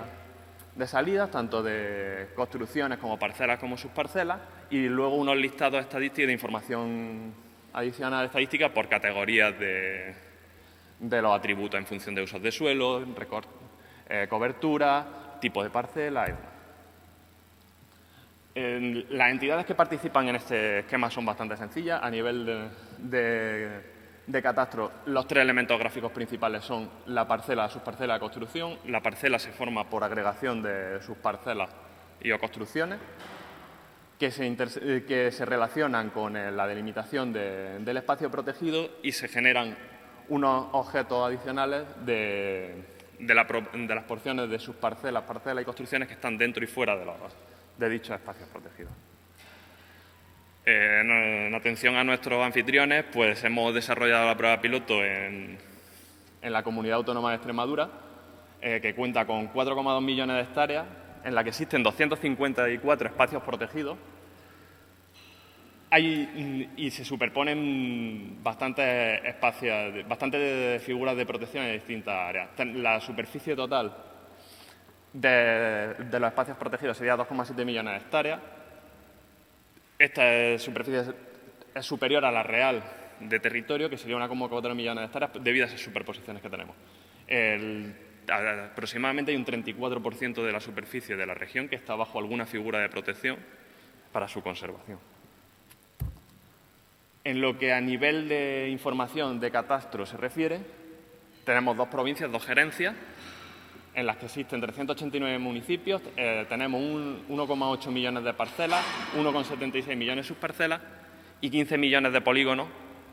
de salida, tanto de construcciones como parcelas como subparcelas, y luego unos listados estadísticos de información adicional estadística por categorías de los atributos en función de usos de suelo, cobertura, tipo de parcela y demás. Las entidades que participan en este esquema son bastante sencillas. A nivel de catastro, los tres elementos gráficos principales son la parcela, la subparcela y la construcción. La parcela se forma por agregación de subparcelas y o construcciones que se relacionan con la delimitación del espacio protegido y se generan unos objetos adicionales de las porciones de subparcelas, parcelas y construcciones que están dentro y fuera de dichos espacios protegidos. En atención a nuestros anfitriones, pues hemos desarrollado la prueba piloto en la Comunidad Autónoma de Extremadura, que cuenta con 4,2 millones de hectáreas, en la que existen 254 espacios protegidos. Y se superponen bastantes espacios, bastantes figuras de protección en distintas áreas. La superficie total de los espacios protegidos sería 2,7 millones de hectáreas. Esta superficie es superior a la real de territorio, que sería 1,4 millones de hectáreas, debido a esas superposiciones que tenemos. Aproximadamente hay un 34% de la superficie de la región que está bajo alguna figura de protección para su conservación. En lo que a nivel de información de catastro se refiere, tenemos 2 provincias, 2 gerencias, en las que existen 389 municipios, tenemos 1,8 millones de parcelas, 1,76 millones de subparcelas y 15 millones de polígonos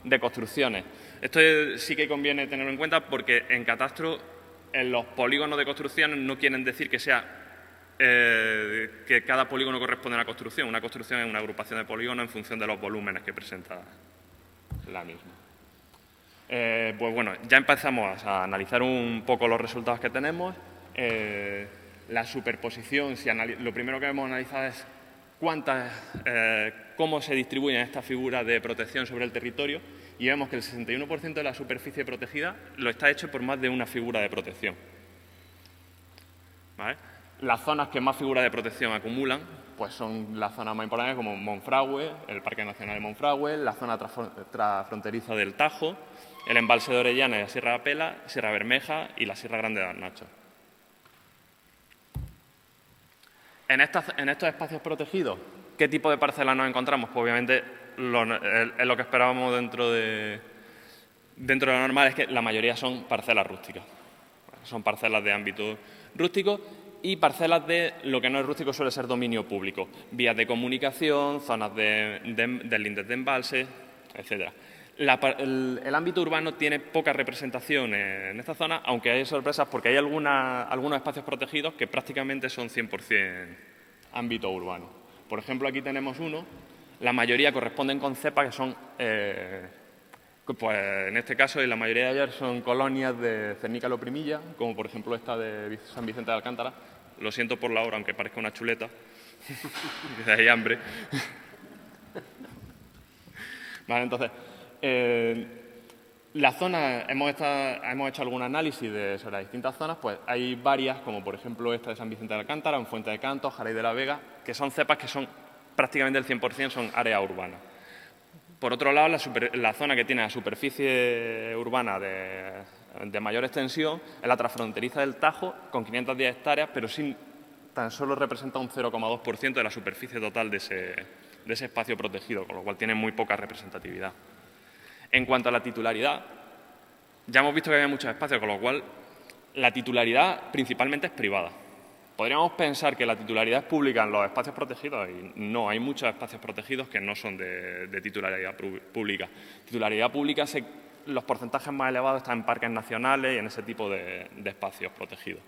de construcciones. Esto sí que conviene tenerlo en cuenta porque en catastro los polígonos de construcciones no quieren decir que que cada polígono corresponde a una construcción. Una construcción es una agrupación de polígonos en función de los volúmenes que presenta la misma. Pues bueno, ya empezamos a analizar un poco los resultados que tenemos. La superposición, lo primero que hemos analizado es cómo se distribuyen estas figuras de protección sobre el territorio, y vemos que el 61% de la superficie protegida lo está hecho por más de una figura de protección. ¿Vale? Las zonas que más figuras de protección acumulan pues son las zonas más importantes como Monfragüe, el Parque Nacional de Monfragüe, la zona transfronteriza del Tajo, el embalse de Orellana y la Sierra de Apela, Sierra Bermeja y la Sierra Grande de Arnacho. En estos espacios protegidos, ¿qué tipo de parcelas nos encontramos? Pues obviamente es lo que esperábamos dentro de lo normal, es que la mayoría son parcelas rústicas. Son parcelas de ámbito rústico y parcelas de lo que no es rústico suele ser dominio público. Vías de comunicación, zonas de lindes de embalse, etc. El ámbito urbano tiene poca representación en esta zona, aunque hay sorpresas porque hay algunos espacios protegidos que prácticamente son 100% ámbito urbano. Por ejemplo, aquí tenemos uno, la mayoría corresponden con cepas que son, pues en este caso, y la mayoría de ellas son colonias de Cernícalo primilla, como por ejemplo esta de San Vicente de Alcántara. Lo siento por la hora, aunque parezca una chuleta. que hay hambre. Vale, entonces, las zonas, hemos hecho algún análisis sobre las distintas zonas, pues hay varias, como por ejemplo esta de San Vicente de Alcántara, en Fuente de Cantos, Jaray de la Vega, que son cepas que son prácticamente el 100% son área urbana. Por otro lado, la zona que tiene la superficie urbana de mayor extensión es la transfronteriza del Tajo, con 510 hectáreas, pero tan solo representa un 0,2% de la superficie total de ese espacio protegido, con lo cual tiene muy poca representatividad. En cuanto a la titularidad, ya hemos visto que había muchos espacios, con lo cual la titularidad principalmente es privada. Podríamos pensar que la titularidad es pública en los espacios protegidos y no, hay muchos espacios protegidos que no son de titularidad pública. Titularidad pública, los porcentajes más elevados están en parques nacionales y en ese tipo de espacios protegidos.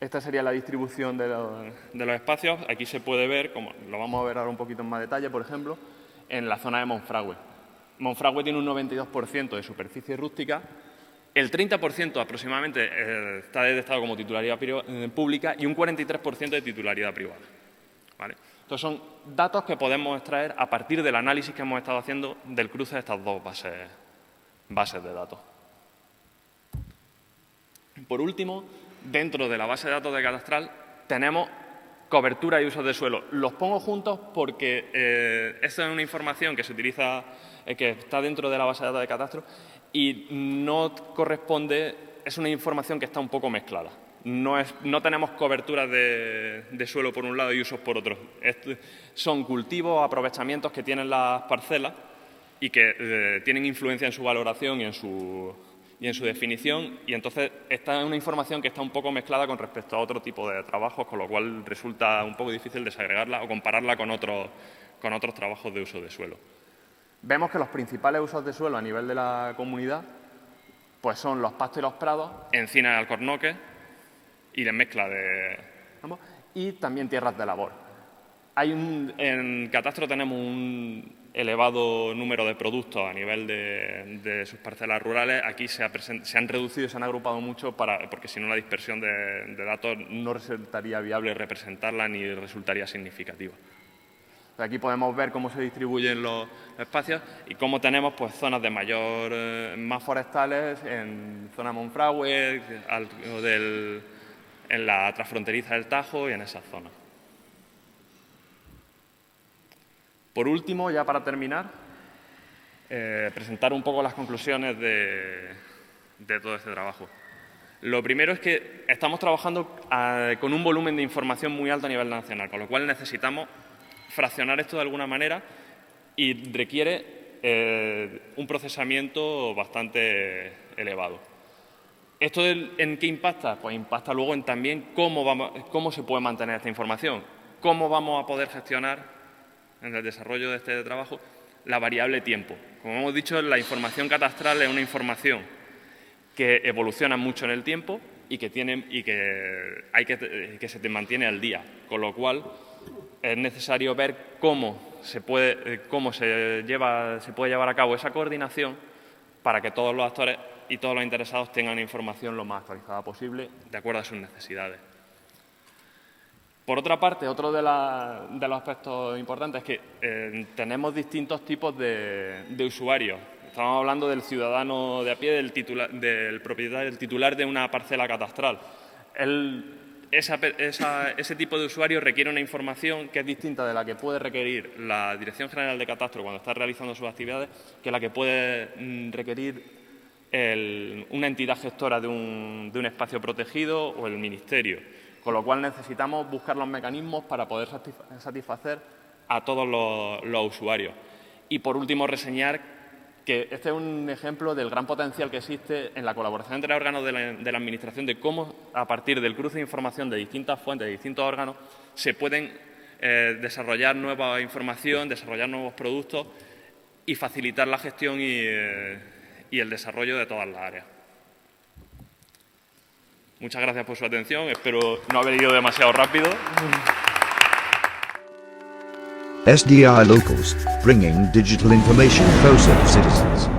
Esta sería la distribución de los espacios. Aquí se puede ver, como lo vamos a ver ahora un poquito en más detalle, por ejemplo, en la zona de Monfragüe. Monfragüe tiene un 92% de superficie rústica. El 30% aproximadamente está detectado como titularidad pública y un 43% de titularidad privada. ¿Vale? Entonces, son datos que podemos extraer a partir del análisis que hemos estado haciendo del cruce de estas dos bases de datos. Por último, dentro de la base de datos de Catastral tenemos cobertura y usos de suelo. Los pongo juntos porque esta es una información que se utiliza, que está dentro de la base de datos de Catastro y no corresponde, es una información que está un poco mezclada. No tenemos coberturas de suelo por un lado y usos por otro. Son cultivos, aprovechamientos que tienen las parcelas y que tienen influencia en su valoración y en su definición, y entonces esta es una información que está un poco mezclada con respecto a otro tipo de trabajos, con lo cual resulta un poco difícil desagregarla o compararla con otros trabajos de uso de suelo. Vemos que los principales usos de suelo a nivel de la comunidad pues son los pastos y los prados, encinas y alcornoques y de mezcla de ambos, y también tierras de labor. En Catastro tenemos un elevado número de productos a nivel de sus parcelas rurales. Aquí se han reducido y se han agrupado mucho porque si no la dispersión de datos no resultaría viable representarla ni resultaría significativa. Aquí podemos ver cómo se distribuyen los espacios y cómo tenemos pues, zonas de más forestales en zona Monfragüe, en la transfronteriza del Tajo y en esas zonas. Por último, ya para terminar, presentar un poco las conclusiones de todo este trabajo. Lo primero es que estamos trabajando con un volumen de información muy alto a nivel nacional, con lo cual necesitamos fraccionar esto de alguna manera y requiere un procesamiento bastante elevado. ¿Esto en qué impacta? Pues impacta luego en también cómo se puede mantener esta información, cómo vamos a poder gestionar en el desarrollo de este trabajo la variable tiempo. Como hemos dicho, la información catastral es una información que evoluciona mucho en el tiempo y que se te mantiene al día, con lo cual es necesario ver cómo se puede llevar a cabo esa coordinación para que todos los actores y todos los interesados tengan información lo más actualizada posible de acuerdo a sus necesidades. Por otra parte, otro de los aspectos importantes es que tenemos distintos tipos de usuarios. Estamos hablando del ciudadano de a pie, del propietario, del titular de una parcela catastral. Ese tipo de usuario requiere una información que es distinta de la que puede requerir la Dirección General de Catastro cuando está realizando sus actividades, que la que puede requerir una entidad gestora de un espacio protegido o el Ministerio. Con lo cual necesitamos buscar los mecanismos para poder satisfacer a todos los usuarios. Y por último, reseñar que este es un ejemplo del gran potencial que existe en la colaboración entre órganos de la Administración, de cómo a partir del cruce de información de distintas fuentes, de distintos órganos, se pueden desarrollar nueva información, desarrollar nuevos productos y facilitar la gestión y el desarrollo de todas las áreas. Muchas gracias por su atención. Espero no haber ido demasiado rápido. SDI Locals, bringing digital information closer to citizens.